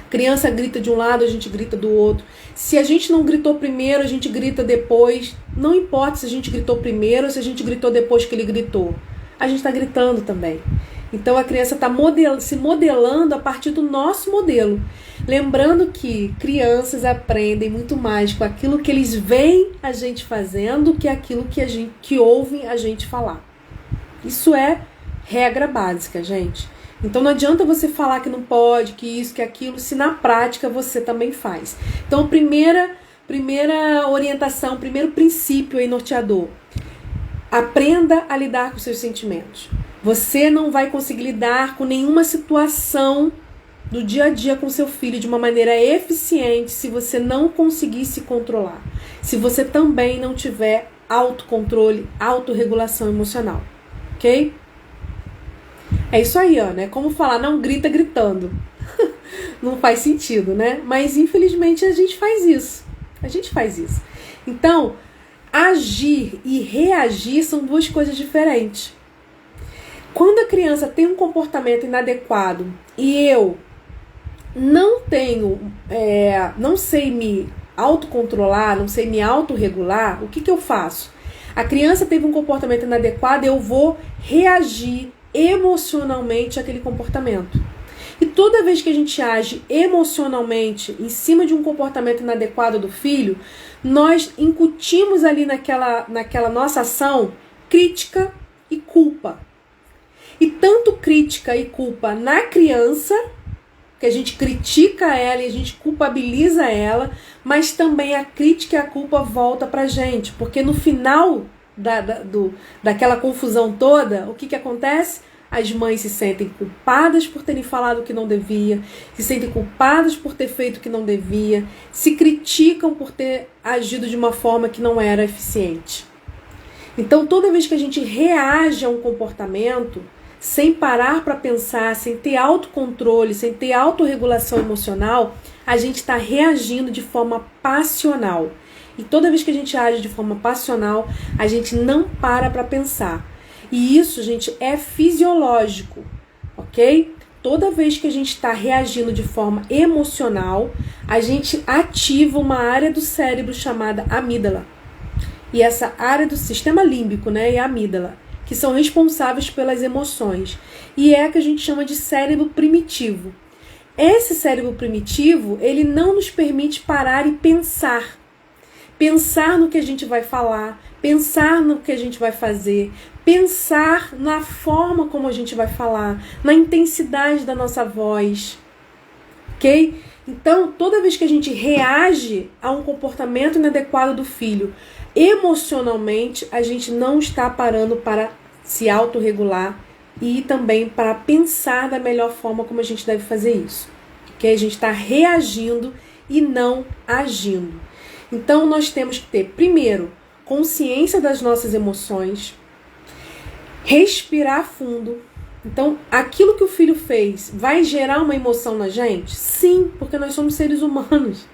criança grita de um lado, a gente grita do outro. Se a gente não gritou primeiro, a gente grita depois. Não importa se a gente gritou primeiro ou se a gente gritou depois que ele gritou. A gente está gritando também. Então a criança está se modelando a partir do nosso modelo. Lembrando que crianças aprendem muito mais com aquilo que eles veem a gente fazendo do que aquilo que ouvem a gente falar. Isso é regra básica, gente. Então não adianta você falar que não pode, que isso, que aquilo, se na prática você também faz. Então primeira orientação, primeiro princípio aí norteador. Aprenda a lidar com seus sentimentos. Você não vai conseguir lidar com nenhuma situação do dia a dia com seu filho de uma maneira eficiente se você não conseguir se controlar. Se você também não tiver autocontrole, autorregulação emocional. Ok? É isso aí, ó, né? Como falar, não grita gritando. Não faz sentido, né? Mas infelizmente a gente faz isso. A gente faz isso. Então, agir e reagir são duas coisas diferentes. Quando a criança tem um comportamento inadequado e eu não sei me autocontrolar, não sei me autorregular, o que eu faço? A criança teve um comportamento inadequado, eu vou reagir emocionalmente àquele comportamento. E toda vez que a gente age emocionalmente em cima de um comportamento inadequado do filho, nós incutimos ali naquela nossa ação crítica e culpa. E tanto crítica e culpa na criança, que a gente critica ela e a gente culpabiliza ela, mas também a crítica e a culpa volta pra gente, porque no final daquela confusão toda, o que acontece? As mães se sentem culpadas por terem falado o que não devia, se sentem culpadas por ter feito o que não devia, se criticam por ter agido de uma forma que não era eficiente. Então, toda vez que a gente reage a um comportamento, sem parar para pensar, sem ter autocontrole, sem ter autorregulação emocional, a gente está reagindo de forma passional. E toda vez que a gente age de forma passional, a gente não para pensar. E isso, gente, é fisiológico, ok? Toda vez que a gente está reagindo de forma emocional, a gente ativa uma área do cérebro chamada amígdala. E essa área do sistema límbico, né, e a amígdala, que são responsáveis pelas emoções. E é a que a gente chama de cérebro primitivo. Esse cérebro primitivo, ele não nos permite parar e pensar. Pensar no que a gente vai falar, pensar no que a gente vai fazer, pensar na forma como a gente vai falar, na intensidade da nossa voz, ok? Então, toda vez que a gente reage a um comportamento inadequado do filho, emocionalmente, a gente não está parando para se autorregular e também para pensar da melhor forma como a gente deve fazer isso, ok? A gente está reagindo e não agindo. Então, nós temos que ter, primeiro, consciência das nossas emoções, respirar fundo. Então, aquilo que o filho fez vai gerar uma emoção na gente? Sim, porque nós somos seres humanos.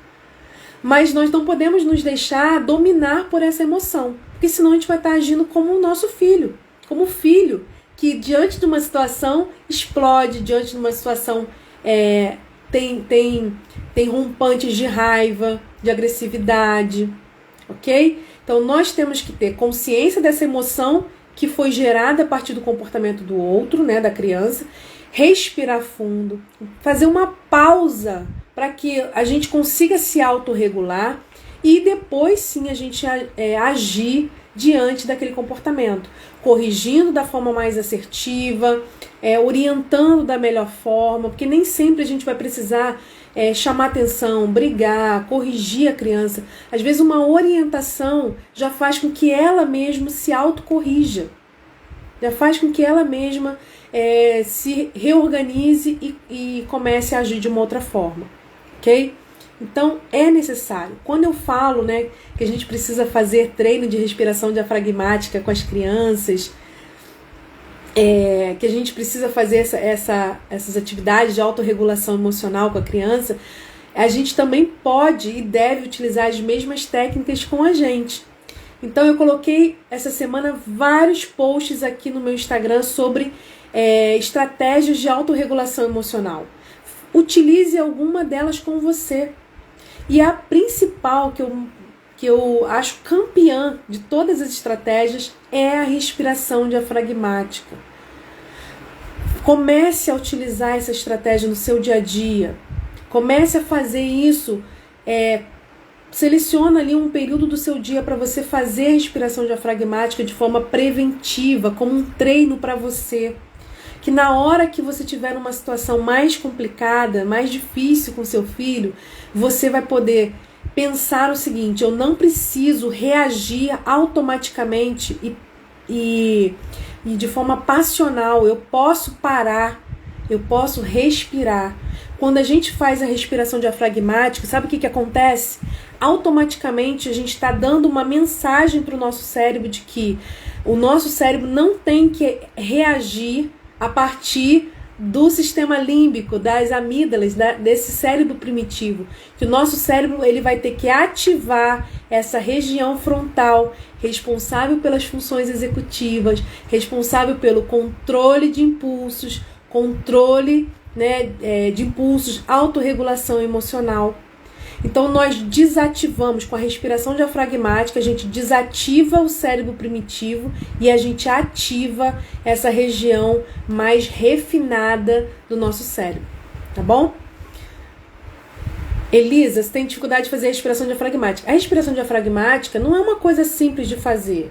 Mas nós não podemos nos deixar dominar por essa emoção, porque senão a gente vai estar agindo como o nosso filho, como o filho que diante de uma situação explode, diante de uma situação tem rompantes de raiva, de agressividade, ok? Então nós temos que ter consciência dessa emoção que foi gerada a partir do comportamento do outro, né, da criança, respirar fundo, fazer uma pausa para que a gente consiga se autorregular e depois sim a gente agir diante daquele comportamento, corrigindo da forma mais assertiva, orientando da melhor forma, porque nem sempre a gente vai precisar chamar atenção, brigar, corrigir a criança. Às vezes uma orientação já faz com que ela mesma se autocorrija, já faz com que ela mesma se reorganize e comece a agir de uma outra forma, ok? Então é necessário. Quando eu falo, né, que a gente precisa fazer treino de respiração diafragmática com as crianças, que a gente precisa fazer essas atividades de autorregulação emocional com a criança, a gente também pode e deve utilizar as mesmas técnicas com a gente. Então eu coloquei essa semana vários posts aqui no meu Instagram sobre estratégias de autorregulação emocional. Utilize alguma delas com você. E a principal que eu acho campeã de todas as estratégias é a respiração diafragmática. Comece a utilizar essa estratégia no seu dia a dia. Comece a fazer isso. Seleciona ali um período do seu dia para você fazer a respiração diafragmática de forma preventiva, como um treino para você. Que na hora que você tiver uma situação mais complicada, mais difícil com seu filho, você vai poder pensar o seguinte: eu não preciso reagir automaticamente e de forma passional, eu posso parar, eu posso respirar. Quando a gente faz a respiração diafragmática, sabe o que acontece? Automaticamente a gente está dando uma mensagem para o nosso cérebro de que o nosso cérebro não tem que reagir a partir do sistema límbico, das amígdalas, desse cérebro primitivo, que o nosso cérebro ele vai ter que ativar essa região frontal, responsável pelas funções executivas, responsável pelo controle de impulsos, controle, né, de impulsos, autorregulação emocional. Então nós desativamos com a respiração diafragmática, a gente desativa o cérebro primitivo e a gente ativa essa região mais refinada do nosso cérebro, tá bom? Elisa, você tem dificuldade de fazer a respiração diafragmática. A respiração diafragmática não é uma coisa simples de fazer,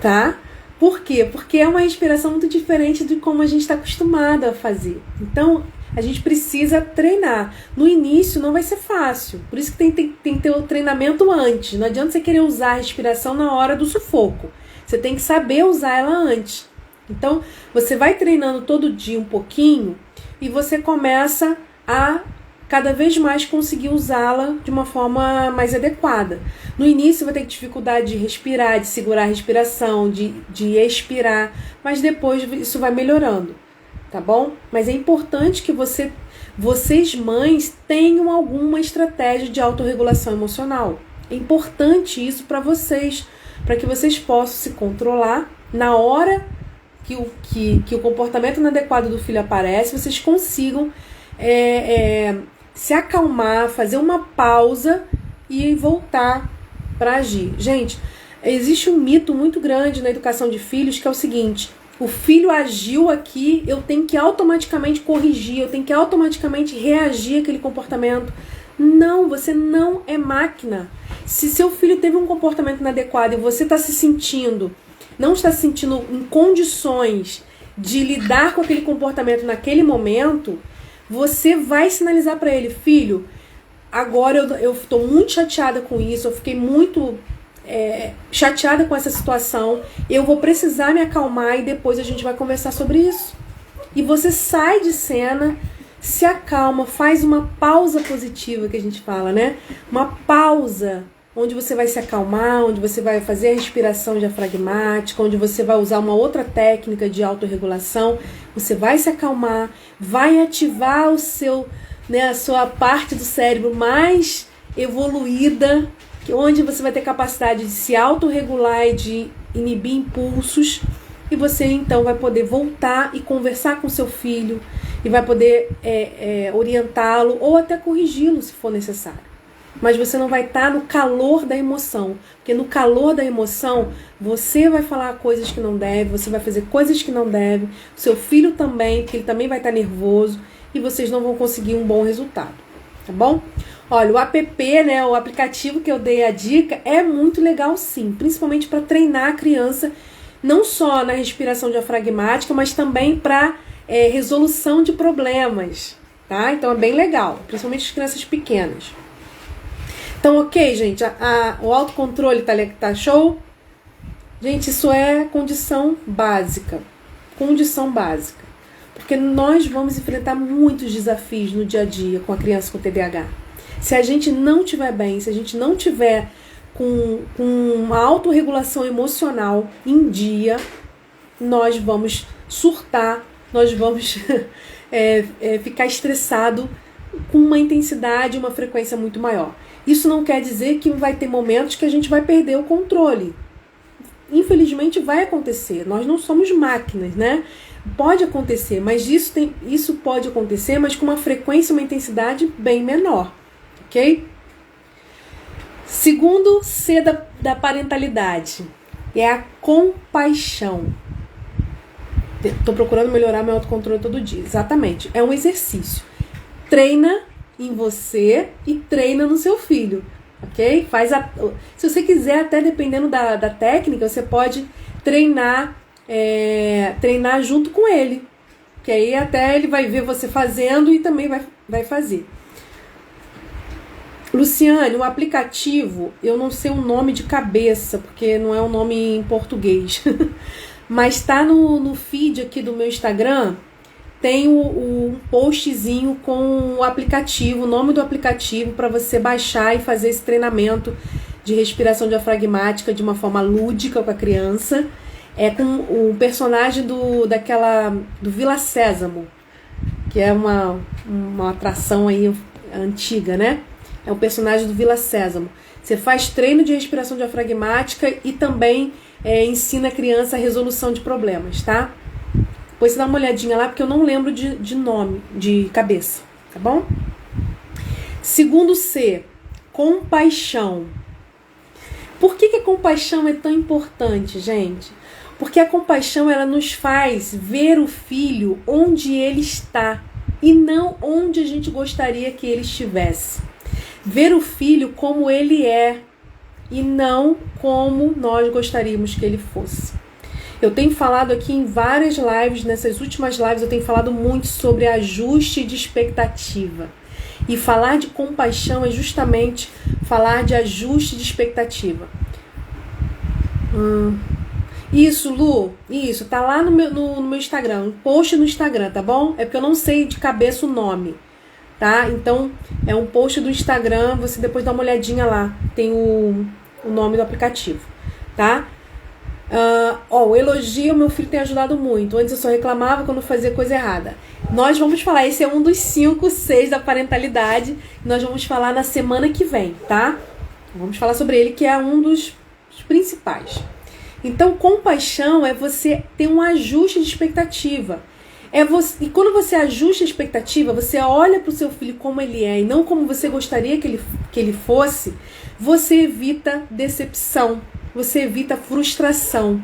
tá? Por quê? Porque é uma respiração muito diferente de como a gente está acostumado a fazer. Então, a a gente precisa treinar. No início não vai ser fácil, por isso que tem que ter o treinamento antes. Não adianta você querer usar a respiração na hora do sufoco. Você tem que saber usar ela antes. Então, você vai treinando todo dia um pouquinho e você começa a cada vez mais conseguir usá-la de uma forma mais adequada. No início, você vai ter dificuldade de respirar, de segurar a respiração, de expirar, mas depois isso vai melhorando, tá bom? Mas é importante que vocês mães tenham alguma estratégia de autorregulação emocional. É importante isso para vocês, para que vocês possam se controlar na hora que o comportamento inadequado do filho aparece, vocês consigam se acalmar, fazer uma pausa e voltar para agir. Gente, existe um mito muito grande na educação de filhos que é o seguinte: o filho agiu aqui, eu tenho que automaticamente corrigir, eu tenho que automaticamente reagir àquele comportamento. Não, você não é máquina. Se seu filho teve um comportamento inadequado e você não está se sentindo em condições de lidar com aquele comportamento naquele momento, você vai sinalizar para ele: filho, agora eu estou muito chateada com isso, eu fiquei muito chateada com essa situação, eu vou precisar me acalmar e depois a gente vai conversar sobre isso. E você sai de cena, se acalma, faz uma pausa positiva, que a gente fala, né? Uma pausa onde você vai se acalmar, onde você vai fazer a respiração diafragmática, onde você vai usar uma outra técnica de autorregulação. Você vai se acalmar, vai ativar a sua parte do cérebro mais evoluída, onde você vai ter capacidade de se autorregular e de inibir impulsos, e você então vai poder voltar e conversar com seu filho e vai poder orientá-lo ou até corrigi-lo se for necessário. Mas você não vai estar no calor da emoção, porque no calor da emoção você vai falar coisas que não deve, você vai fazer coisas que não deve, o seu filho também, porque ele também vai estar nervoso e vocês não vão conseguir um bom resultado, tá bom? Olha, o app, né, o aplicativo que eu dei a dica é muito legal sim, principalmente para treinar a criança, não só na respiração diafragmática, mas também para resolução de problemas, tá? Então é bem legal, principalmente as crianças pequenas. Então, ok, gente, o autocontrole tá show? Gente, isso é condição básica. Condição básica. Porque nós vamos enfrentar muitos desafios no dia a dia com a criança com TDAH. Se a gente não estiver bem, se a gente não tiver com uma autorregulação emocional em dia, nós vamos surtar, nós vamos ficar estressado com uma intensidade, uma frequência muito maior. Isso não quer dizer que vai ter momentos que a gente vai perder o controle. Infelizmente vai acontecer. Nós não somos máquinas, né? Pode acontecer, mas isso pode acontecer, mas com uma frequência e uma intensidade bem menor. Ok? Segundo C da parentalidade é a compaixão. Estou procurando melhorar meu autocontrole todo dia. Exatamente. É um exercício. Treina em você e treina no seu filho, ok? Se você quiser, até dependendo da técnica, você pode treinar junto com ele, que aí até ele vai ver você fazendo e também vai fazer. Luciane, o aplicativo, eu não sei o nome de cabeça, porque não é um nome em português, mas está no feed aqui do meu Instagram. Tem um postzinho com o aplicativo, o nome do aplicativo, para você baixar e fazer esse treinamento de respiração diafragmática de uma forma lúdica com a criança. É com o personagem do Vila Sésamo, que é uma atração aí antiga, né? É o personagem do Vila Sésamo. Você faz treino de respiração diafragmática e também ensina a criança a resolução de problemas, tá? Depois você dá uma olhadinha lá, porque eu não lembro de nome, de cabeça, tá bom? Segundo C, compaixão. Por que a compaixão é tão importante, gente? Porque a compaixão, ela nos faz ver o filho onde ele está e não onde a gente gostaria que ele estivesse. Ver o filho como ele é e não como nós gostaríamos que ele fosse. Eu tenho falado aqui em várias lives, nessas últimas lives eu tenho falado muito sobre ajuste de expectativa. E falar de compaixão é justamente falar de ajuste de expectativa. Isso, Lu, isso, tá lá no meu Instagram, um post no Instagram, tá bom? É porque eu não sei de cabeça o nome, tá? Então, é um post do Instagram, você depois dá uma olhadinha lá, tem o nome do aplicativo, tá? O elogio, meu filho tem ajudado muito. Antes eu só reclamava quando fazia coisa errada. Nós vamos falar, esse é um dos 5, 6 da parentalidade. Nós vamos falar na semana que vem, tá? Vamos falar sobre ele, que é um dos principais. Então, compaixão é você ter um ajuste de expectativa. E quando você ajusta a expectativa, você olha para o seu filho como ele é e não como você gostaria que ele fosse, você evita decepção, você evita frustração.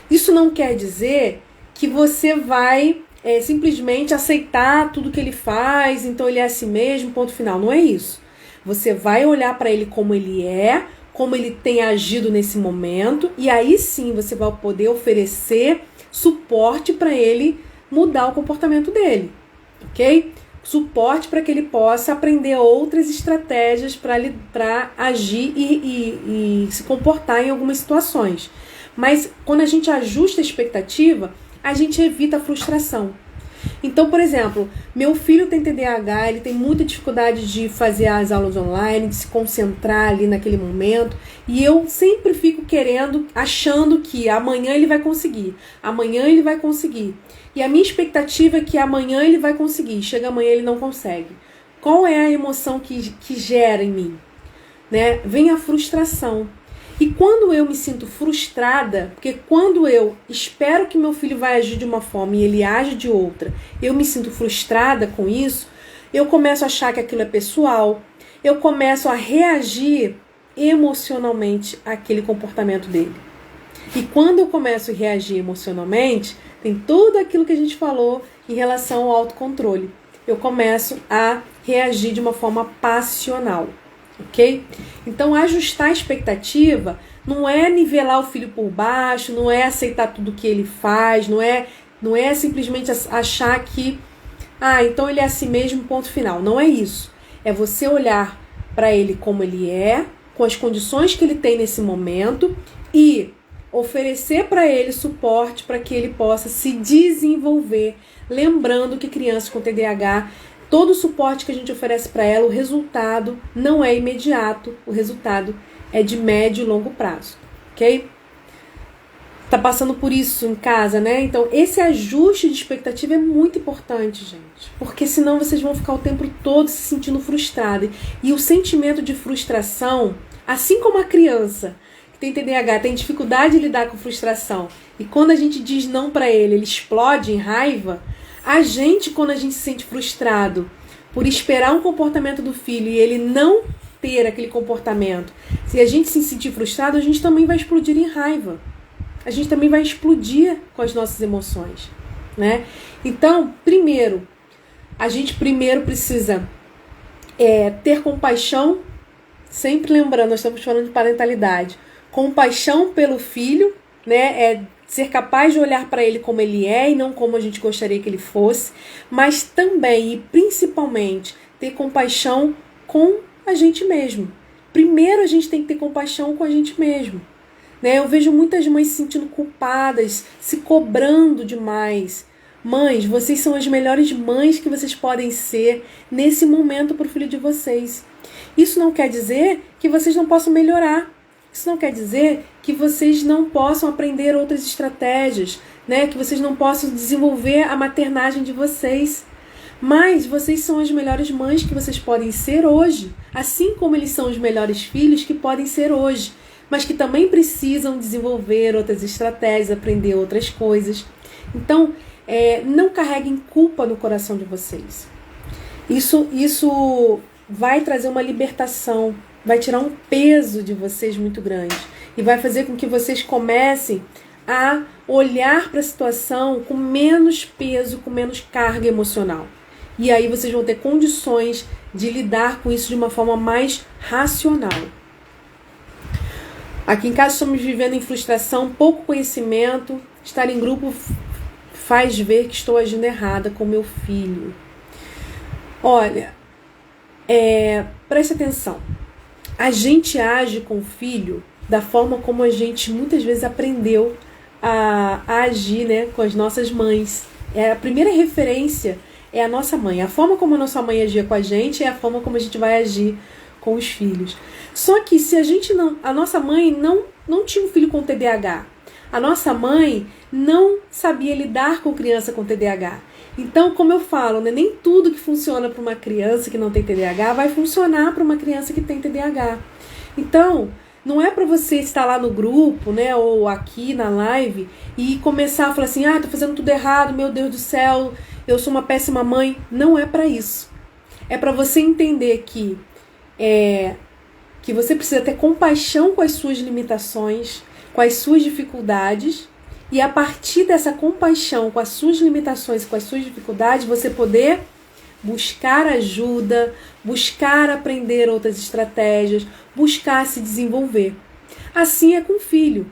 Isso não quer dizer que você vai simplesmente aceitar tudo que ele faz, então ele é assim mesmo, ponto final. Não é isso. Você vai olhar para ele como ele é, como ele tem agido nesse momento, e aí sim você vai poder oferecer suporte para ele mudar o comportamento dele, ok? Suporte para que ele possa aprender outras estratégias para agir e se comportar em algumas situações. Mas quando a gente ajusta a expectativa, a gente evita a frustração. Então, por exemplo, meu filho tem TDAH, ele tem muita dificuldade de fazer as aulas online, de se concentrar ali naquele momento, e eu sempre fico achando que amanhã ele vai conseguir, amanhã ele vai conseguir. E a minha expectativa é que amanhã ele vai conseguir, chega amanhã ele não consegue. Qual é a emoção que gera em mim? Né? Vem a frustração. E quando eu me sinto frustrada, porque quando eu espero que meu filho vai agir de uma forma e ele age de outra, eu me sinto frustrada com isso, eu começo a achar que aquilo é pessoal, eu começo a reagir emocionalmente àquele comportamento dele. E quando eu começo a reagir emocionalmente, tem tudo aquilo que a gente falou em relação ao autocontrole. Eu começo a reagir de uma forma passional. Ok? Então, ajustar a expectativa não é nivelar o filho por baixo, não é aceitar tudo que ele faz, não é simplesmente achar que então ele é assim mesmo, ponto final. Não é isso. É você olhar para ele como ele é, com as condições que ele tem nesse momento e oferecer para ele suporte para que ele possa se desenvolver. Lembrando que crianças com TDAH, todo o suporte que a gente oferece para ela, o resultado não é imediato, o resultado é de médio e longo prazo, ok? Tá passando por isso em casa, né? Então, esse ajuste de expectativa é muito importante, gente, porque senão vocês vão ficar o tempo todo se sentindo frustrados. E o sentimento de frustração, assim como a criança que tem TDAH tem dificuldade de lidar com frustração, e quando a gente diz não para ele explode em raiva. A gente, quando a gente se sente frustrado por esperar um comportamento do filho e ele não ter aquele comportamento, se a gente se sentir frustrado, a gente também vai explodir em raiva. A gente também vai explodir com as nossas emoções, né? Então, a gente precisa ter compaixão, sempre lembrando, nós estamos falando de parentalidade, compaixão pelo filho, né? Ser capaz de olhar para ele como ele é e não como a gente gostaria que ele fosse, mas também e principalmente ter compaixão com a gente mesmo. Primeiro a gente tem que ter compaixão com a gente mesmo. Né? Eu vejo muitas mães se sentindo culpadas, se cobrando demais. Mães, vocês são as melhores mães que vocês podem ser nesse momento para o filho de vocês. Isso não quer dizer que vocês não possam melhorar. Isso não quer dizer que vocês não possam aprender outras estratégias, né? Que vocês não possam desenvolver a maternagem de vocês. Mas vocês são as melhores mães que vocês podem ser hoje, assim como eles são os melhores filhos que podem ser hoje, mas que também precisam desenvolver outras estratégias, aprender outras coisas. Então, não carreguem culpa no coração de vocês. Isso vai trazer uma libertação, vai tirar um peso de vocês muito grande e vai fazer com que vocês comecem a olhar para a situação com menos peso, com menos carga emocional. E aí vocês vão ter condições de lidar com isso de uma forma mais racional. Aqui em casa estamos vivendo em frustração, pouco conhecimento estar em grupo faz ver que estou agindo errada com meu filho. Olha, preste atenção. A gente age com o filho da forma como a gente muitas vezes aprendeu a agir, né, com as nossas mães. A primeira referência é a nossa mãe. A forma como a nossa mãe agia com a gente é a forma como a gente vai agir com os filhos. Só que se a nossa mãe não tinha um filho com TDAH, a nossa mãe não sabia lidar com criança com TDAH. Então, como eu falo, né, nem tudo que funciona para uma criança que não tem TDAH vai funcionar para uma criança que tem TDAH. Então, não é para você estar lá no grupo, né, ou aqui na live e começar a falar assim, tô fazendo tudo errado, meu Deus do céu, eu sou uma péssima mãe. Não é para isso. É para você entender que você precisa ter compaixão com as suas limitações, com as suas dificuldades, e a partir dessa compaixão com as suas limitações, com as suas dificuldades, você poder buscar ajuda, buscar aprender outras estratégias, buscar se desenvolver. Assim é com o filho,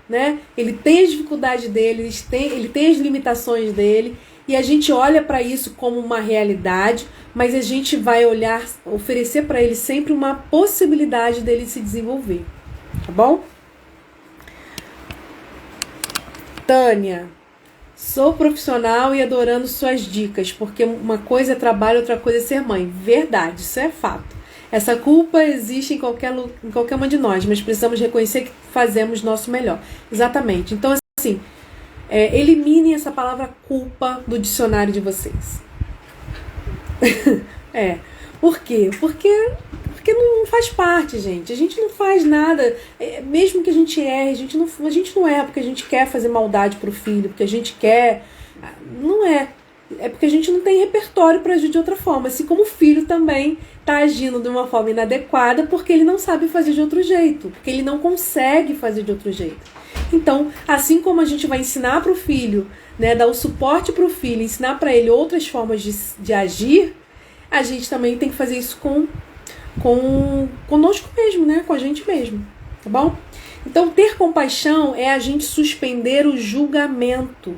né? Ele tem as dificuldades dele, ele tem as limitações dele, e a gente olha para isso como uma realidade, mas a gente vai oferecer para ele sempre uma possibilidade dele se desenvolver, tá bom? Tânia, sou profissional e adorando suas dicas, porque uma coisa é trabalho, outra coisa é ser mãe. Verdade, isso é fato. Essa culpa existe em qualquer uma de nós, mas precisamos reconhecer que fazemos nosso melhor. Exatamente. Então, assim, eliminem essa palavra culpa do dicionário de vocês. Por quê? Porque não faz parte, gente. A gente não faz nada. Mesmo que a gente erre, a gente não erra porque a gente quer fazer maldade pro filho, porque a gente quer. Não é. É porque a gente não tem repertório para agir de outra forma. Assim como o filho também está agindo de uma forma inadequada porque ele não sabe fazer de outro jeito, porque ele não consegue fazer de outro jeito. Então, assim como a gente vai ensinar para o filho, né, dar o suporte para o filho, ensinar para ele outras formas de agir, a gente também tem que fazer isso conosco mesmo, né, com a gente mesmo, tá bom? Então, ter compaixão é a gente suspender o julgamento.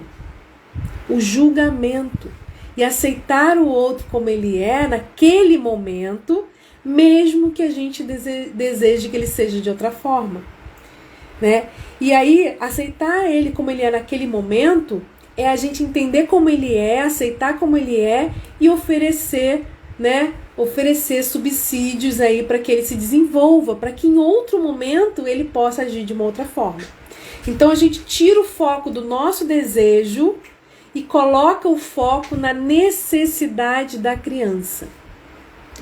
E aceitar o outro como ele é naquele momento, mesmo que a gente deseje que ele seja de outra forma, né? E aí, aceitar ele como ele é naquele momento é a gente entender como ele é, aceitar como ele é e oferecer, né? Oferecer subsídios aí para que ele se desenvolva, para que em outro momento ele possa agir de uma outra forma. Então a gente tira o foco do nosso desejo e coloca o foco na necessidade da criança,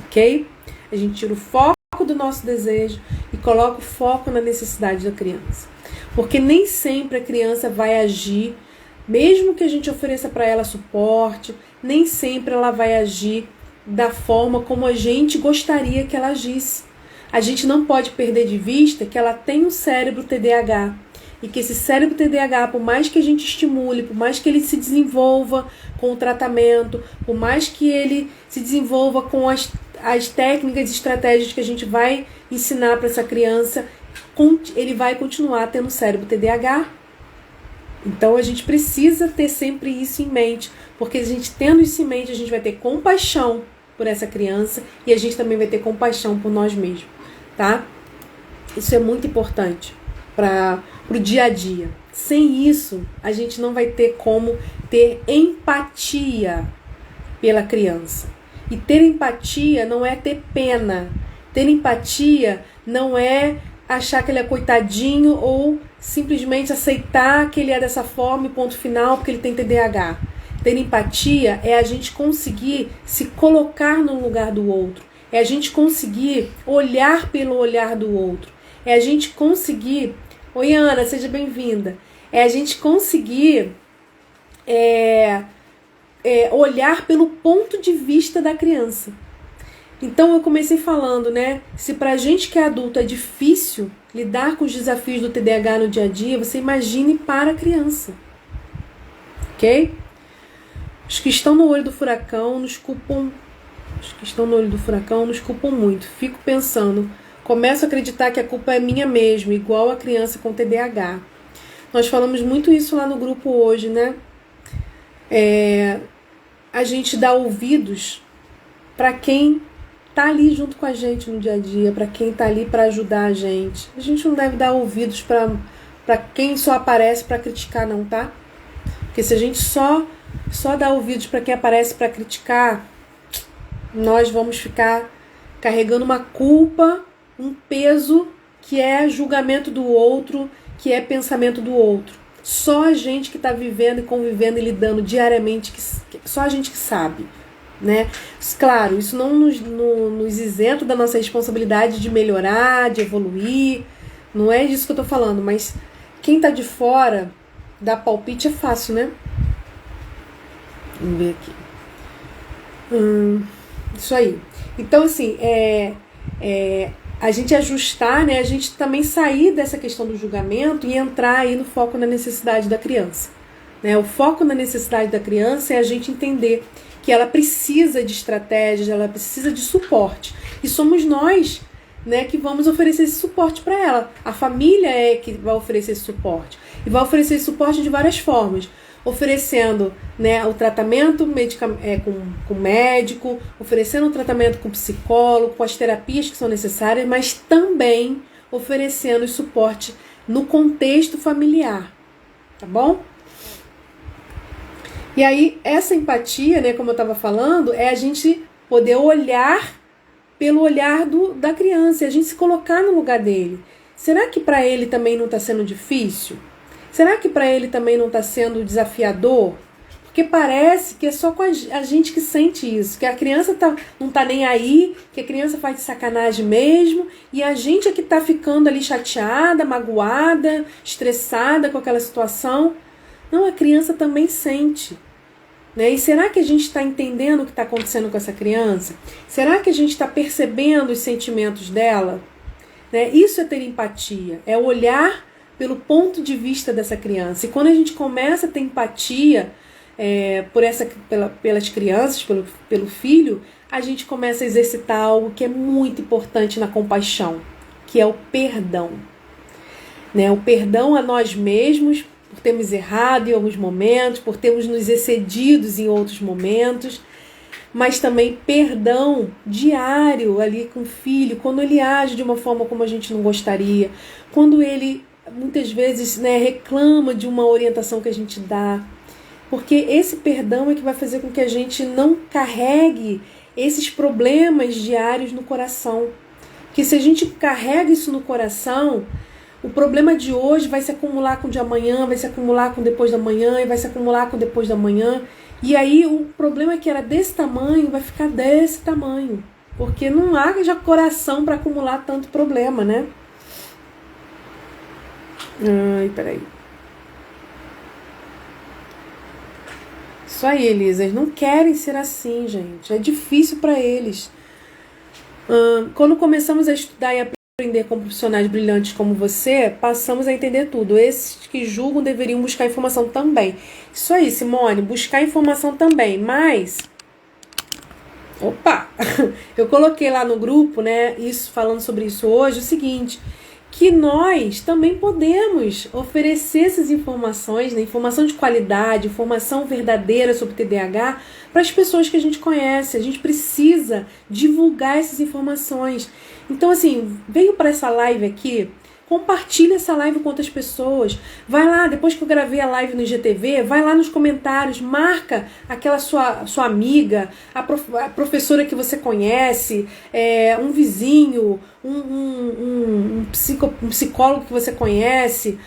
ok? A gente tira o foco do nosso desejo e coloca o foco na necessidade da criança. Porque nem sempre a criança vai agir, mesmo que a gente ofereça para ela suporte, nem sempre ela vai agir da forma como a gente gostaria que ela agisse. A gente não pode perder de vista que ela tem um cérebro TDAH. E que esse cérebro TDAH, por mais que a gente estimule, por mais que ele se desenvolva com o tratamento, por mais que ele se desenvolva com as técnicas e estratégias que a gente vai ensinar para essa criança, ele vai continuar tendo cérebro TDAH. Então a gente precisa ter sempre isso em mente, porque a gente tendo isso em mente, a gente vai ter compaixão por essa criança e a gente também vai ter compaixão por nós mesmos, tá? Isso é muito importante para o dia a dia. Sem isso, a gente não vai ter como ter empatia pela criança. E ter empatia não é ter pena. Ter empatia não é achar que ele é coitadinho ou simplesmente aceitar que ele é dessa forma e ponto final porque ele tem TDAH. Ter empatia é a gente conseguir se colocar no lugar do outro. É a gente conseguir olhar pelo olhar do outro. É a gente conseguir... Oi, Ana, seja bem-vinda. É a gente conseguir olhar pelo ponto de vista da criança. Então, eu comecei falando, né? Se pra gente que é adulto é difícil lidar com os desafios do TDAH no dia a dia, você imagine para a criança. Ok? Os que estão no olho do furacão nos culpam... muito. Fico pensando... Começo a acreditar que a culpa é minha mesmo, igual a criança com TDAH. Nós falamos muito isso lá no grupo hoje, né? A gente dá ouvidos para quem tá ali junto com a gente no dia a dia, para quem tá ali para ajudar a gente. A gente não deve dar ouvidos para quem só aparece para criticar, não, tá? Porque se a gente só dá ouvidos para quem aparece para criticar, nós vamos ficar carregando uma culpa, um peso que é julgamento do outro, que é pensamento do outro. Só a gente que está vivendo e convivendo e lidando diariamente, só a gente que sabe, né? Claro, isso não nos isenta da nossa responsabilidade de melhorar, de evoluir, não é disso que eu tô falando, mas quem tá de fora, dar palpite é fácil, né? Vamos ver aqui. Isso aí. Então, assim, a gente ajustar, né? A gente também sair dessa questão do julgamento e entrar aí no foco na necessidade da criança, né? O foco na necessidade da criança é a gente entender que ela precisa de estratégias, ela precisa de suporte. E somos nós, né, que vamos oferecer esse suporte para ela. A família é que vai oferecer esse suporte. E vai oferecer esse suporte de várias formas. Oferecendo, né, o tratamento com médico, oferecendo o tratamento com psicólogo, com as terapias que são necessárias, mas também oferecendo o suporte no contexto familiar, tá bom? E aí, essa empatia, né, como eu estava falando, é a gente poder olhar pelo olhar da criança, e a gente se colocar no lugar dele. Será que para ele também não está sendo difícil? Será que para ele também não está sendo desafiador? Porque parece que é só com a gente que sente isso, que a criança não está nem aí, que a criança faz de sacanagem mesmo, e a gente é que está ficando ali chateada, magoada, estressada com aquela situação. Não, a criança também sente, né? E será que a gente está entendendo o que está acontecendo com essa criança? Será que a gente está percebendo os sentimentos dela? Né? Isso é ter empatia, é olhar pelo ponto de vista dessa criança. E quando a gente começa a ter empatia pelas crianças, pelo filho, a gente começa a exercitar algo que é muito importante na compaixão, que é o perdão. Né? O perdão a nós mesmos, por termos errado em alguns momentos, por termos nos excedidos em outros momentos, mas também perdão diário ali com o filho, quando ele age de uma forma como a gente não gostaria, quando ele muitas vezes, né, reclama de uma orientação que a gente dá, porque esse perdão é que vai fazer com que a gente não carregue esses problemas diários no coração, que se a gente carrega isso no coração, o problema de hoje vai se acumular com o de amanhã, vai se acumular com depois da manhã, e vai se acumular com depois da manhã. E aí o problema que era desse tamanho vai ficar desse tamanho. Porque não há já coração para acumular tanto problema, né? Ai, peraí. Isso aí, Elisa. Eles não querem ser assim, gente. É difícil para eles. Quando começamos a estudar e aprender com profissionais brilhantes como você, passamos a entender tudo. Esses que julgam deveriam buscar informação também. Isso aí, Simone, buscar informação também, mas... Opa! Eu coloquei lá no grupo, né, falando sobre isso hoje, o seguinte, que nós também podemos oferecer essas informações, né, informação de qualidade, informação verdadeira sobre TDAH para as pessoas que a gente conhece. A gente precisa divulgar essas informações. Então, assim, veio para essa live aqui, compartilha essa live com outras pessoas. Vai lá, depois que eu gravei a live no IGTV, vai lá nos comentários, marca aquela sua amiga, a professora que você conhece, um vizinho, um psicólogo que você conhece,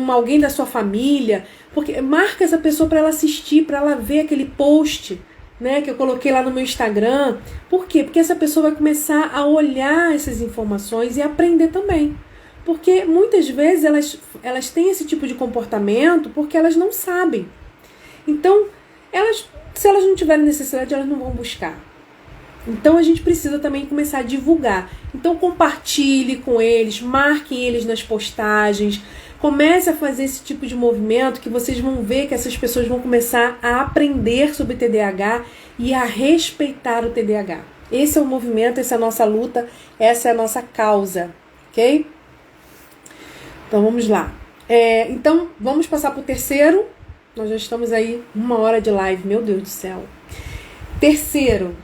alguém da sua família, porque marca essa pessoa para ela assistir, para ela ver aquele post, né, que eu coloquei lá no meu Instagram. Por quê? Porque essa pessoa vai começar a olhar essas informações e aprender também. Porque muitas vezes elas têm esse tipo de comportamento porque elas não sabem. Então, se elas não tiverem necessidade, elas não vão buscar. Então, a gente precisa também começar a divulgar. Então, compartilhe com eles, marquem eles nas postagens, comece a fazer esse tipo de movimento que vocês vão ver que essas pessoas vão começar a aprender sobre TDAH e a respeitar o TDAH. Esse é o movimento, essa é a nossa luta, essa é a nossa causa, ok? Então vamos lá. Então, vamos passar para o terceiro. Nós já estamos aí 1 hora de live, meu Deus do céu. Terceiro.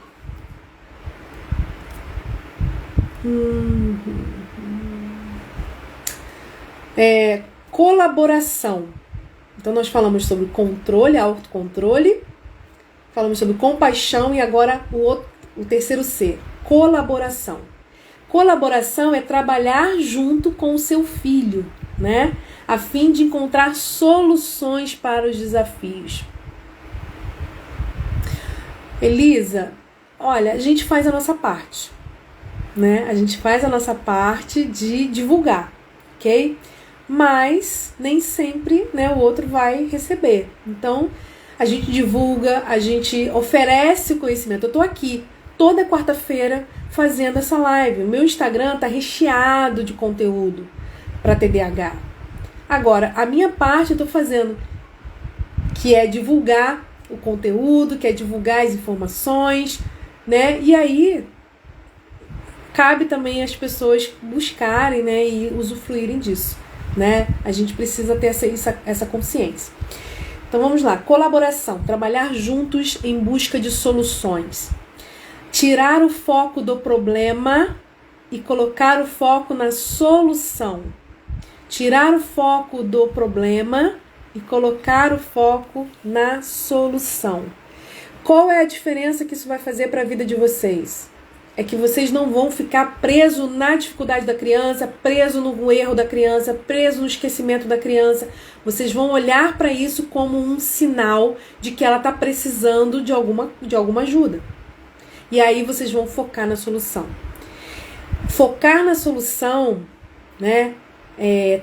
Colaboração. Então, nós falamos sobre controle, autocontrole. Falamos sobre compaixão e agora o terceiro C, colaboração. Colaboração é trabalhar junto com o seu filho, né? A fim de encontrar soluções para os desafios. Elisa, olha, a gente faz a nossa parte, né? A gente faz a nossa parte de divulgar, ok? Mas nem sempre, né, o outro vai receber. Então, a gente divulga, a gente oferece conhecimento. Eu estou aqui toda quarta-feira fazendo essa live. O meu Instagram está recheado de conteúdo para TDAH. Agora, a minha parte eu estou fazendo, que é divulgar o conteúdo, que é divulgar as informações, né? E aí, cabe também as pessoas buscarem, né, e usufruírem disso, né? A gente precisa ter essa consciência. Então vamos lá, colaboração, trabalhar juntos em busca de soluções. Tirar o foco do problema e colocar o foco na solução. Tirar o foco do problema e colocar o foco na solução. Qual é a diferença que isso vai fazer para a vida de vocês? É que vocês não vão ficar presos na dificuldade da criança, presos no erro da criança, presos no esquecimento da criança. Vocês vão olhar para isso como um sinal de que ela está precisando de alguma ajuda. E aí vocês vão focar na solução. Focar na solução, né?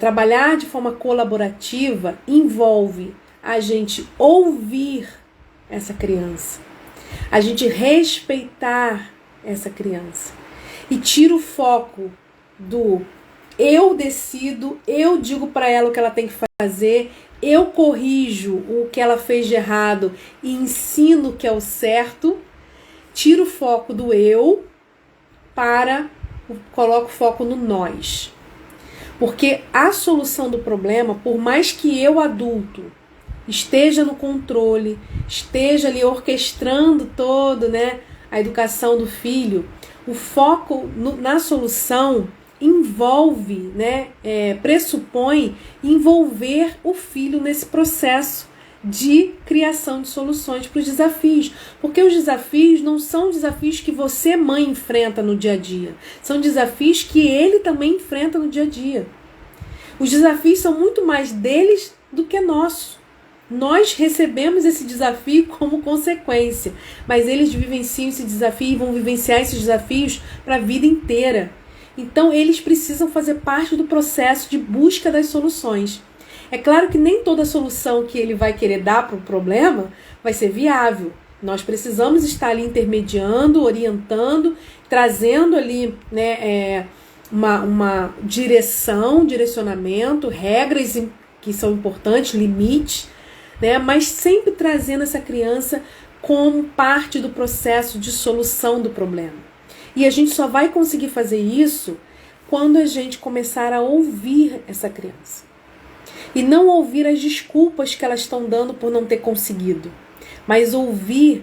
Trabalhar de forma colaborativa envolve a gente ouvir essa criança, a gente respeitar essa criança e tira o foco do eu decido, eu digo para ela o que ela tem que fazer, eu corrijo o que ela fez de errado e ensino o que é o certo. Tira o foco do eu coloco o foco no nós. Porque a solução do problema, por mais que eu, adulto, esteja no controle, esteja ali orquestrando todo, né, a educação do filho, o foco na solução envolve, né, pressupõe envolver o filho nesse processo de criação de soluções para os desafios. Porque os desafios não são desafios que você, mãe, enfrenta no dia a dia. São desafios que ele também enfrenta no dia a dia. Os desafios são muito mais deles do que nossos. Nós recebemos esse desafio como consequência, mas eles vivenciam esse desafio e vão vivenciar esses desafios para a vida inteira. Então, eles precisam fazer parte do processo de busca das soluções. É claro que nem toda solução que ele vai querer dar para o problema vai ser viável. Nós precisamos estar ali intermediando, orientando, trazendo ali, né, uma direcionamento, regras que são importantes, limites, né, mas sempre trazendo essa criança como parte do processo de solução do problema. E a gente só vai conseguir fazer isso quando a gente começar a ouvir essa criança. E não ouvir as desculpas que elas estão dando por não ter conseguido, mas ouvir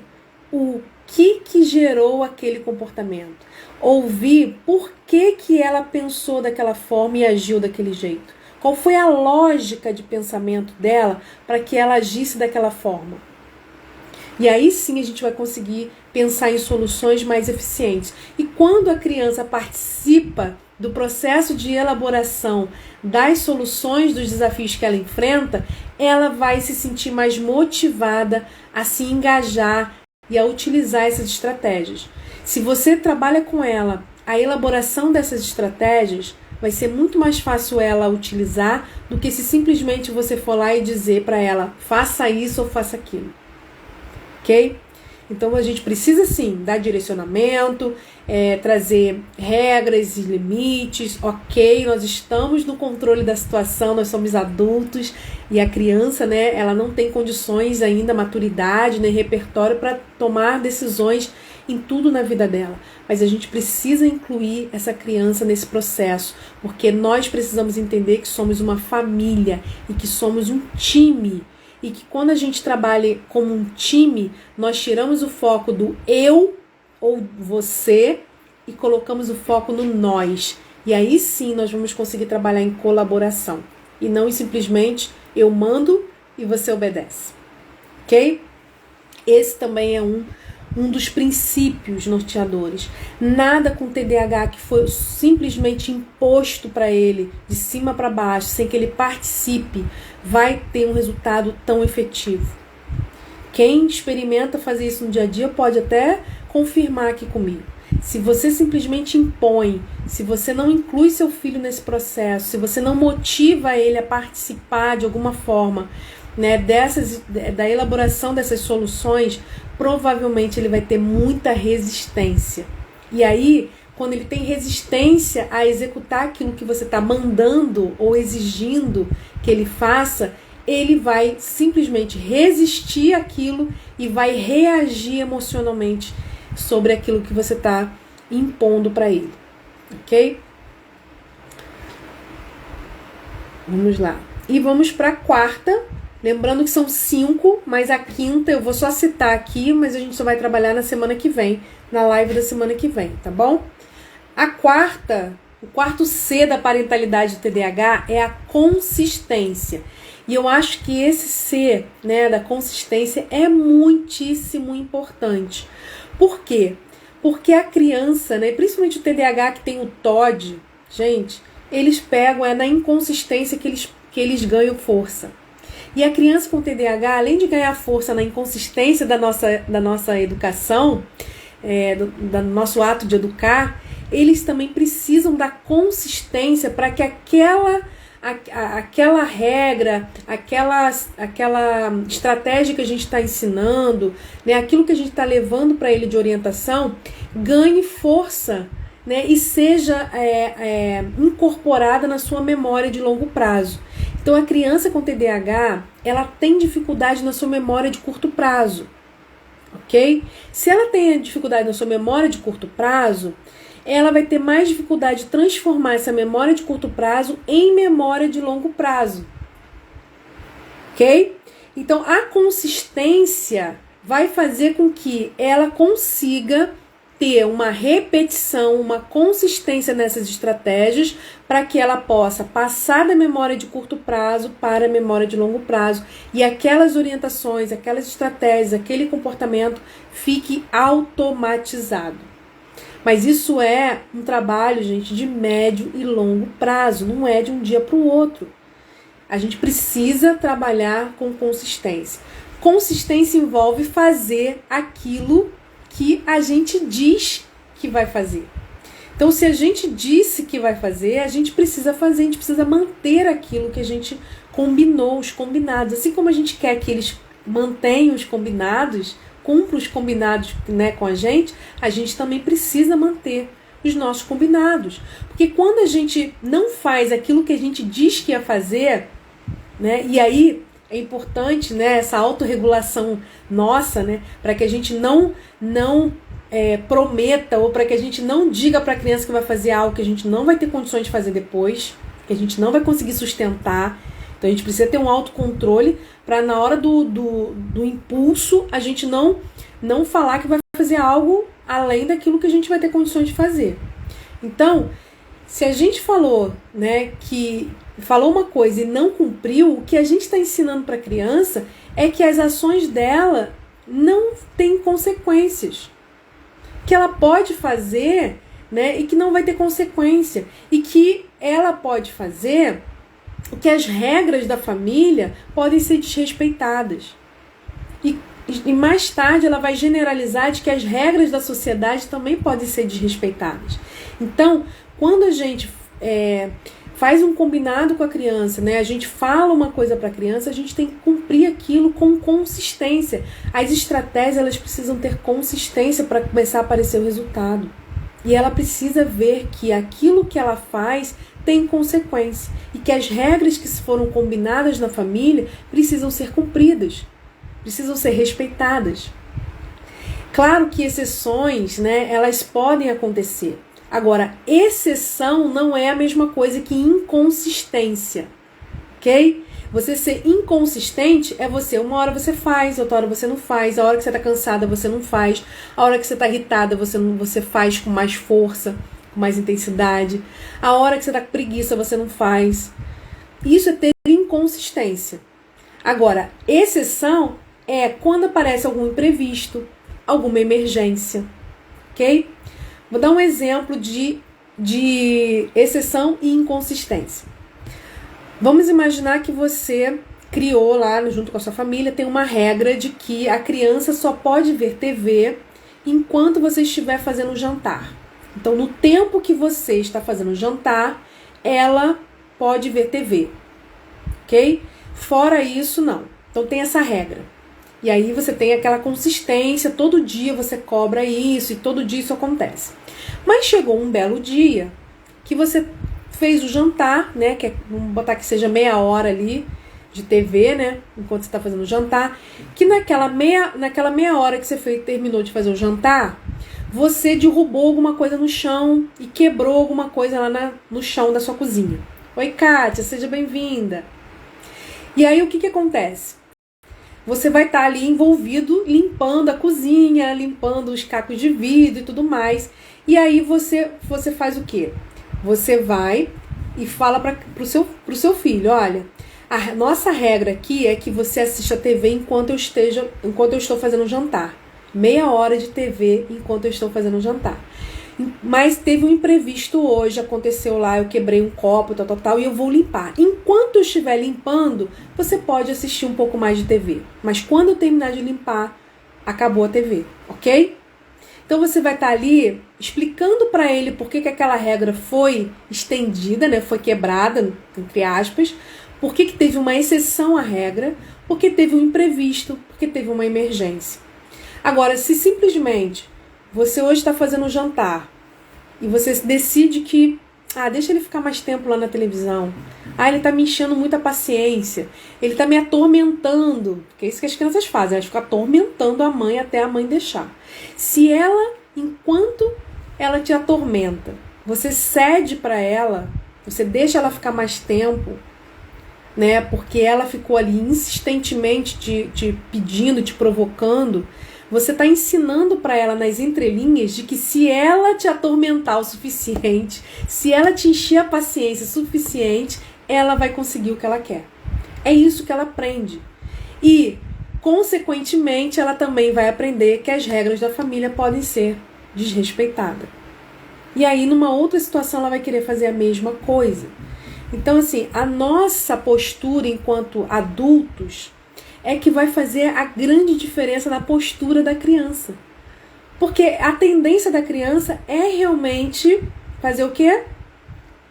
o que gerou aquele comportamento. Ouvir por que ela pensou daquela forma e agiu daquele jeito. Qual foi a lógica de pensamento dela para que ela agisse daquela forma. E aí sim a gente vai conseguir pensar em soluções mais eficientes. E quando a criança participa do processo de elaboração das soluções dos desafios que ela enfrenta, ela vai se sentir mais motivada a se engajar e a utilizar essas estratégias. Se você trabalha com ela a elaboração dessas estratégias, vai ser muito mais fácil ela utilizar do que se simplesmente você for lá e dizer para ela, faça isso ou faça aquilo. Ok? Então a gente precisa sim dar direcionamento, trazer regras e limites. Ok, nós estamos no controle da situação, nós somos adultos e a criança, né, ela não tem condições ainda, maturidade, nem repertório para tomar decisões em tudo na vida dela. Mas a gente precisa incluir essa criança nesse processo, porque nós precisamos entender que somos uma família e que somos um time. E que quando a gente trabalha como um time, nós tiramos o foco do eu ou você e colocamos o foco no nós. E aí sim nós vamos conseguir trabalhar em colaboração. E não simplesmente eu mando e você obedece. Ok? Esse também é um dos princípios norteadores. Nada com TDAH que foi simplesmente imposto para ele, de cima para baixo, sem que ele participe, vai ter um resultado tão efetivo. Quem experimenta fazer isso no dia a dia pode até confirmar aqui comigo. Se você simplesmente impõe, se você não inclui seu filho nesse processo, se você não motiva ele a participar de alguma forma, né, da elaboração dessas soluções, provavelmente ele vai ter muita resistência. E aí, quando ele tem resistência a executar aquilo que você está mandando ou exigindo que ele faça, ele vai simplesmente resistir àquilo e vai reagir emocionalmente sobre aquilo que você está impondo para ele. Ok? Vamos lá. E vamos para a quarta. Lembrando que são 5, mas a quinta eu vou só citar aqui, mas a gente só vai trabalhar na semana que vem, na live da semana que vem, tá bom? A quarta, o quarto C da parentalidade do TDAH é a consistência. E eu acho que esse C, né, da consistência é muitíssimo importante. Por quê? Porque a criança, né, principalmente o TDAH que tem o TOD, gente, eles pegam na inconsistência que eles ganham força. E a criança com TDAH, além de ganhar força na inconsistência da nossa educação, do nosso ato de educar, eles também precisam da consistência para que aquela regra, aquela estratégia que a gente está ensinando, né, aquilo que a gente está levando para ele de orientação, ganhe força, né, e seja incorporada na sua memória de longo prazo. Então, a criança com TDAH, ela tem dificuldade na sua memória de curto prazo, ok? Se ela tem dificuldade na sua memória de curto prazo, ela vai ter mais dificuldade de transformar essa memória de curto prazo em memória de longo prazo, ok? Então, a consistência vai fazer com que ela consiga ter uma repetição, uma consistência nessas estratégias para que ela possa passar da memória de curto prazo para a memória de longo prazo e aquelas orientações, aquelas estratégias, aquele comportamento fique automatizado. Mas isso é um trabalho, gente, de médio e longo prazo, não é de um dia para o outro. A gente precisa trabalhar com consistência. Consistência envolve fazer aquilo que a gente diz que vai fazer. Então, se a gente disse que vai fazer, a gente precisa fazer, a gente precisa manter aquilo que a gente combinou, os combinados. Assim como a gente quer que eles mantenham os combinados, cumpram os combinados, né, com a gente também precisa manter os nossos combinados. Porque quando a gente não faz aquilo que a gente diz que ia fazer, né, e aí é importante, né, essa autorregulação nossa, né, para que a gente não prometa ou para que a gente não diga para a criança que vai fazer algo que a gente não vai ter condições de fazer depois, que a gente não vai conseguir sustentar. Então a gente precisa ter um autocontrole para na hora do impulso a gente não falar que vai fazer algo além daquilo que a gente vai ter condições de fazer. Então, se a gente falou, né, que falou uma coisa e não cumpriu, o que a gente está ensinando para a criança é que as ações dela não têm consequências. Que ela pode fazer, né, e que não vai ter consequência. E que ela pode fazer que as regras da família podem ser desrespeitadas. E mais tarde ela vai generalizar de que as regras da sociedade também podem ser desrespeitadas. Então, quando a gente faz um combinado com a criança, né, a gente fala uma coisa para a criança, a gente tem que cumprir aquilo com consistência. As estratégias, elas precisam ter consistência para começar a aparecer o resultado. E ela precisa ver que aquilo que ela faz tem consequência e que as regras que foram combinadas na família precisam ser cumpridas, precisam ser respeitadas. Claro que exceções, né, elas podem acontecer. Agora, exceção não é a mesma coisa que inconsistência, ok? Você ser inconsistente é você, uma hora você faz, outra hora você não faz, a hora que você tá cansada você não faz, a hora que você tá irritada você faz com mais força, com mais intensidade, a hora que você tá com preguiça você não faz. Isso é ter inconsistência. Agora, exceção é quando aparece algum imprevisto, alguma emergência, ok? Vou dar um exemplo de exceção e inconsistência. Vamos imaginar que você criou lá, junto com a sua família, tem uma regra de que a criança só pode ver TV enquanto você estiver fazendo o jantar. Então, no tempo que você está fazendo o jantar, ela pode ver TV, ok? Fora isso, não. Então, tem essa regra. E aí você tem aquela consistência, todo dia você cobra isso e todo dia isso acontece. Mas chegou um belo dia que você fez o jantar, né? Que vamos botar que seja meia hora ali de TV, né? Enquanto você está fazendo o jantar. Que naquela meia hora que você terminou de fazer o jantar, você derrubou alguma coisa no chão e quebrou alguma coisa lá no chão da sua cozinha. Oi, Kátia, seja bem-vinda. E aí o que acontece? Você vai estar ali envolvido limpando a cozinha, limpando os cacos de vidro e tudo mais. E aí você faz o quê? Você vai e fala pro seu filho, olha, a nossa regra aqui é que você assiste a TV enquanto eu estou fazendo o jantar. Meia hora de TV enquanto eu estou fazendo o jantar. Mas teve um imprevisto hoje, aconteceu lá, eu quebrei um copo, tal, e eu vou limpar. Enquanto eu estiver limpando, você pode assistir um pouco mais de TV. Mas quando eu terminar de limpar, acabou a TV, ok? Então você vai estar ali explicando para ele por que aquela regra foi estendida, né? Foi quebrada, entre aspas, por que teve uma exceção à regra, porque teve um imprevisto, porque teve uma emergência. Agora, se simplesmente você hoje está fazendo um jantar e você decide que, deixa ele ficar mais tempo lá na televisão. Ele está me enchendo muita paciência. Ele está me atormentando. Porque é isso que as crianças fazem. Elas ficam atormentando a mãe até a mãe deixar. Se ela, enquanto ela te atormenta, você cede para ela, você deixa ela ficar mais tempo, né? Porque ela ficou ali insistentemente te pedindo, te provocando. Você está ensinando para ela nas entrelinhas de que se ela te atormentar o suficiente, se ela te encher a paciência o suficiente, ela vai conseguir o que ela quer. É isso que ela aprende. E, consequentemente, ela também vai aprender que as regras da família podem ser desrespeitadas. E aí, numa outra situação, ela vai querer fazer a mesma coisa. Então, assim, a nossa postura enquanto adultos é que vai fazer a grande diferença na postura da criança. Porque a tendência da criança é realmente fazer o quê?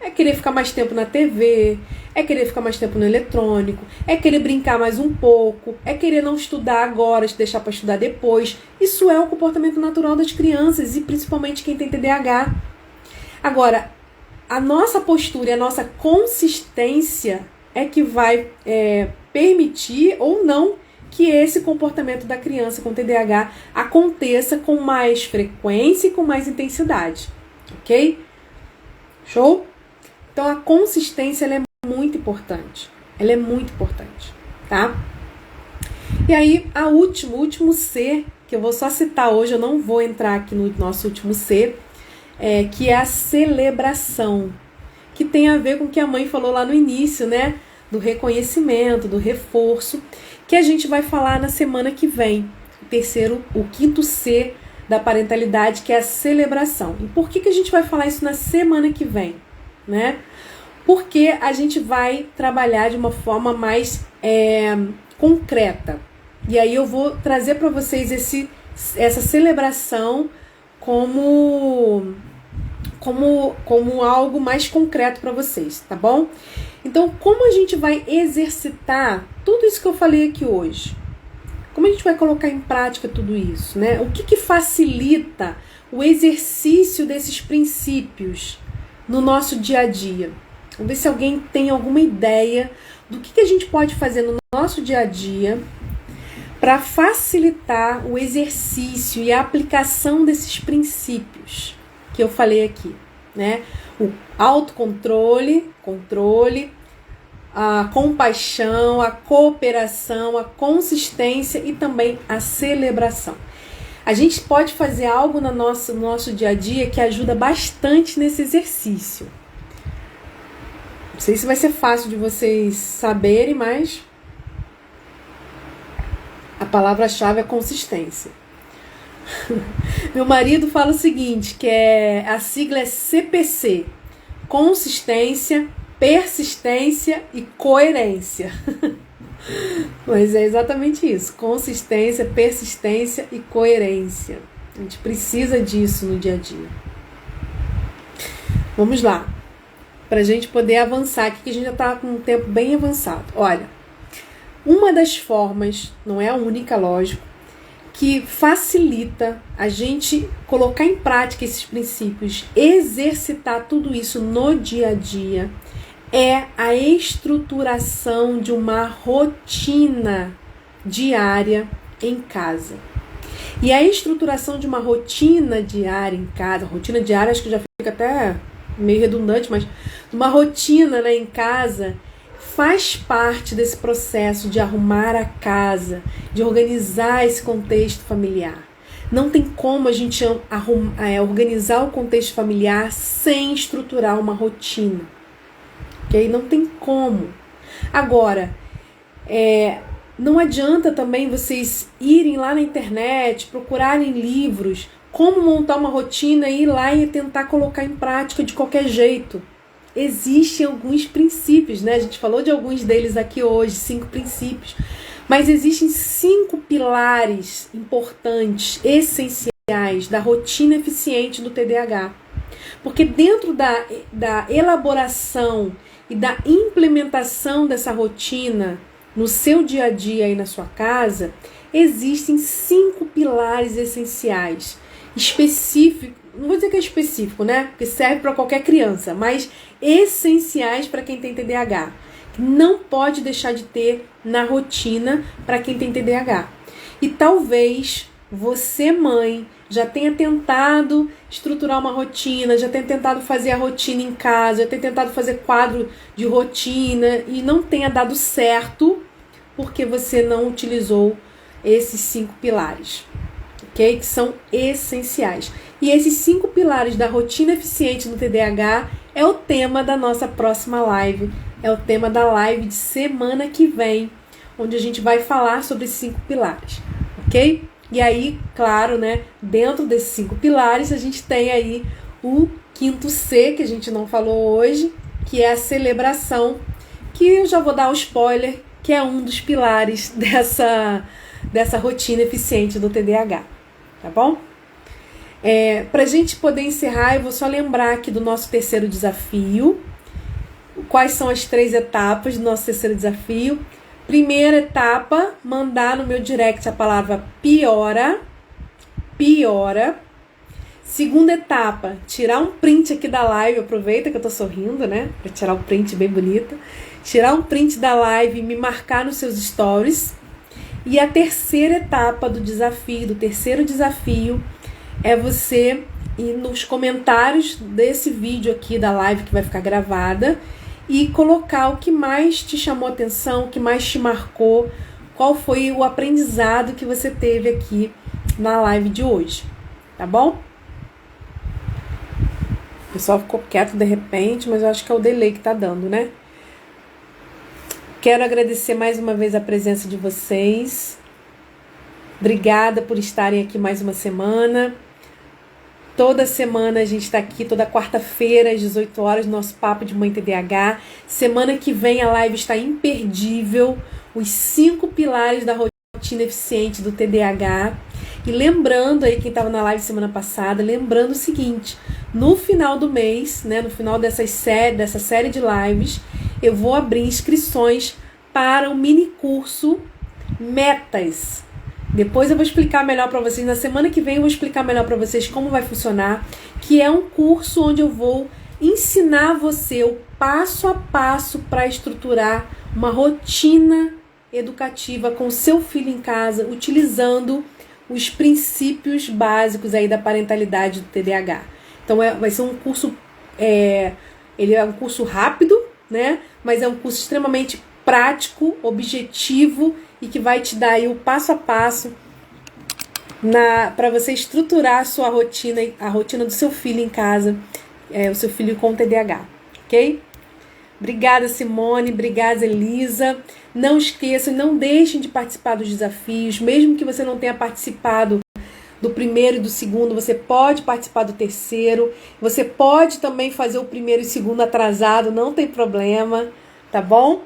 É querer ficar mais tempo na TV, é querer ficar mais tempo no eletrônico, é querer brincar mais um pouco, é querer não estudar agora, deixar para estudar depois. Isso é o comportamento natural das crianças e principalmente quem tem TDAH. Agora, a nossa postura e a nossa consistência é que vai permitir ou não que esse comportamento da criança com TDAH aconteça com mais frequência e com mais intensidade, ok? Show? Então a consistência ela é muito importante, tá? E aí o último C, que eu vou só citar hoje, eu não vou entrar aqui no nosso último C, que é a celebração, que tem a ver com o que a mãe falou lá no início, né? Do reconhecimento, do reforço, que a gente vai falar na semana que vem. O quinto C da parentalidade, que é a celebração. E por que a gente vai falar isso na semana que vem? Né? Porque a gente vai trabalhar de uma forma mais concreta. E aí eu vou trazer para vocês essa celebração como algo mais concreto para vocês, tá bom? Então, como a gente vai exercitar tudo isso que eu falei aqui hoje? Como a gente vai colocar em prática tudo isso, né? O que facilita o exercício desses princípios no nosso dia a dia? Vamos ver se alguém tem alguma ideia do que a gente pode fazer no nosso dia a dia para facilitar o exercício e a aplicação desses princípios que eu falei aqui, né? O autocontrole, a compaixão, a cooperação, a consistência e também a celebração. A gente pode fazer algo no nosso dia a dia que ajuda bastante nesse exercício. Não sei se vai ser fácil de vocês saberem, mas a palavra-chave é consistência. Meu marido fala o seguinte, que a sigla é CPC, consistência, persistência e coerência. Mas é exatamente isso, consistência, persistência e coerência. A gente precisa disso no dia a dia. Vamos lá, para a gente poder avançar aqui, que a gente já está com um tempo bem avançado. Olha, uma das formas, não é a única, lógico, que facilita a gente colocar em prática esses princípios, exercitar tudo isso no dia a dia, é a estruturação de uma rotina diária em casa. E a estruturação de uma rotina diária em casa, rotina diária acho que já fica até meio redundante, mas uma rotina, né, em casa faz parte desse processo de arrumar a casa, de organizar esse contexto familiar. Não tem como a gente organizar o contexto familiar sem estruturar uma rotina. Okay? Não tem como. Agora, não adianta também vocês irem lá na internet, procurarem livros, como montar uma rotina e ir lá e tentar colocar em prática de qualquer jeito. Existem alguns princípios, né? A gente falou de alguns deles aqui hoje, 5 princípios. Mas existem 5 pilares importantes, essenciais, da rotina eficiente do TDAH. Porque dentro da elaboração e da implementação dessa rotina no seu dia a dia e na sua casa, existem 5 pilares essenciais, específicos, não vou dizer que é específico, né? Porque serve para qualquer criança, mas essenciais para quem tem TDAH. Não pode deixar de ter na rotina para quem tem TDAH. E talvez você, mãe, já tenha tentado estruturar uma rotina, já tenha tentado fazer a rotina em casa, já tenha tentado fazer quadro de rotina e não tenha dado certo porque você não utilizou esses 5 pilares. Okay? Que são essenciais. E esses 5 pilares da rotina eficiente no TDAH é o tema da nossa próxima live. É o tema da live de semana que vem, onde a gente vai falar sobre esses 5 pilares. Ok? E aí, claro, né? Dentro desses 5 pilares, a gente tem aí o 5º C, que a gente não falou hoje, que é a celebração, que eu já vou dar o spoiler, que é um dos pilares dessa rotina eficiente do TDAH. Tá bom? Para a gente poder encerrar, eu vou só lembrar aqui do nosso terceiro desafio. Quais são as 3 etapas do nosso terceiro desafio? Primeira etapa, mandar no meu direct a palavra piora. Segunda etapa, tirar um print aqui da live. Aproveita que eu tô sorrindo, né? Para tirar um print bem bonito. Tirar um print da live e me marcar nos seus stories. E a terceira etapa do desafio, do terceiro desafio, é você ir nos comentários desse vídeo aqui da live que vai ficar gravada e colocar o que mais te chamou a atenção, o que mais te marcou, qual foi o aprendizado que você teve aqui na live de hoje, tá bom? O pessoal ficou quieto de repente, mas eu acho que é o delay que tá dando, né? Quero agradecer mais uma vez a presença de vocês. Obrigada por estarem aqui mais uma semana. Toda semana a gente está aqui, toda quarta-feira, às 18 horas, nosso Papo de Mãe TDAH. Semana que vem a live está imperdível. Os 5 pilares da rotina eficiente do TDAH. E lembrando aí, quem estava na live semana passada, lembrando o seguinte, no final do mês, né, no final dessa série de lives, eu vou abrir inscrições para o mini curso Metas. Depois eu vou explicar melhor para vocês, na semana que vem eu vou explicar melhor para vocês como vai funcionar, que é um curso onde eu vou ensinar você o passo a passo para estruturar uma rotina educativa com o seu filho em casa, utilizando os princípios básicos aí da parentalidade do TDAH. Então vai ser um curso, ele é um curso rápido, né? Mas é um curso extremamente prático, objetivo e que vai te dar aí o passo a passo para você estruturar a sua rotina, a rotina do seu filho em casa, o seu filho com TDAH, ok? Obrigada, Simone, obrigada, Elisa. Não esqueçam, não deixem de participar dos desafios, mesmo que você não tenha participado do primeiro e do segundo, você pode participar do terceiro, você pode também fazer o primeiro e segundo atrasado, não tem problema, tá bom?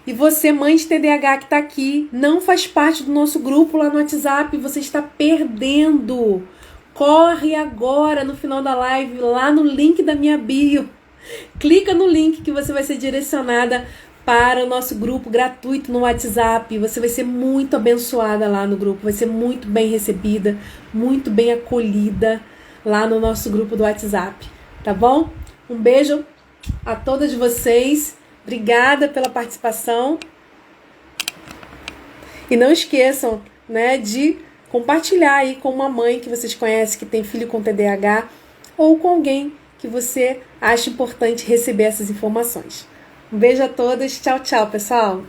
E você, mãe de TDAH que está aqui, não faz parte do nosso grupo lá no WhatsApp, você está perdendo. Corre agora no final da live, lá no link da minha bio. Clica no link que você vai ser direcionada para o nosso grupo gratuito no WhatsApp. Você vai ser muito abençoada lá no grupo, vai ser muito bem recebida, muito bem acolhida lá no nosso grupo do WhatsApp, tá bom? Um beijo a todas vocês. Obrigada pela participação. E não esqueçam, né, de compartilhar aí com uma mãe que vocês conhecem que tem filho com TDAH ou com alguém que você acha importante receber essas informações. Um beijo a todas. Tchau, tchau, pessoal.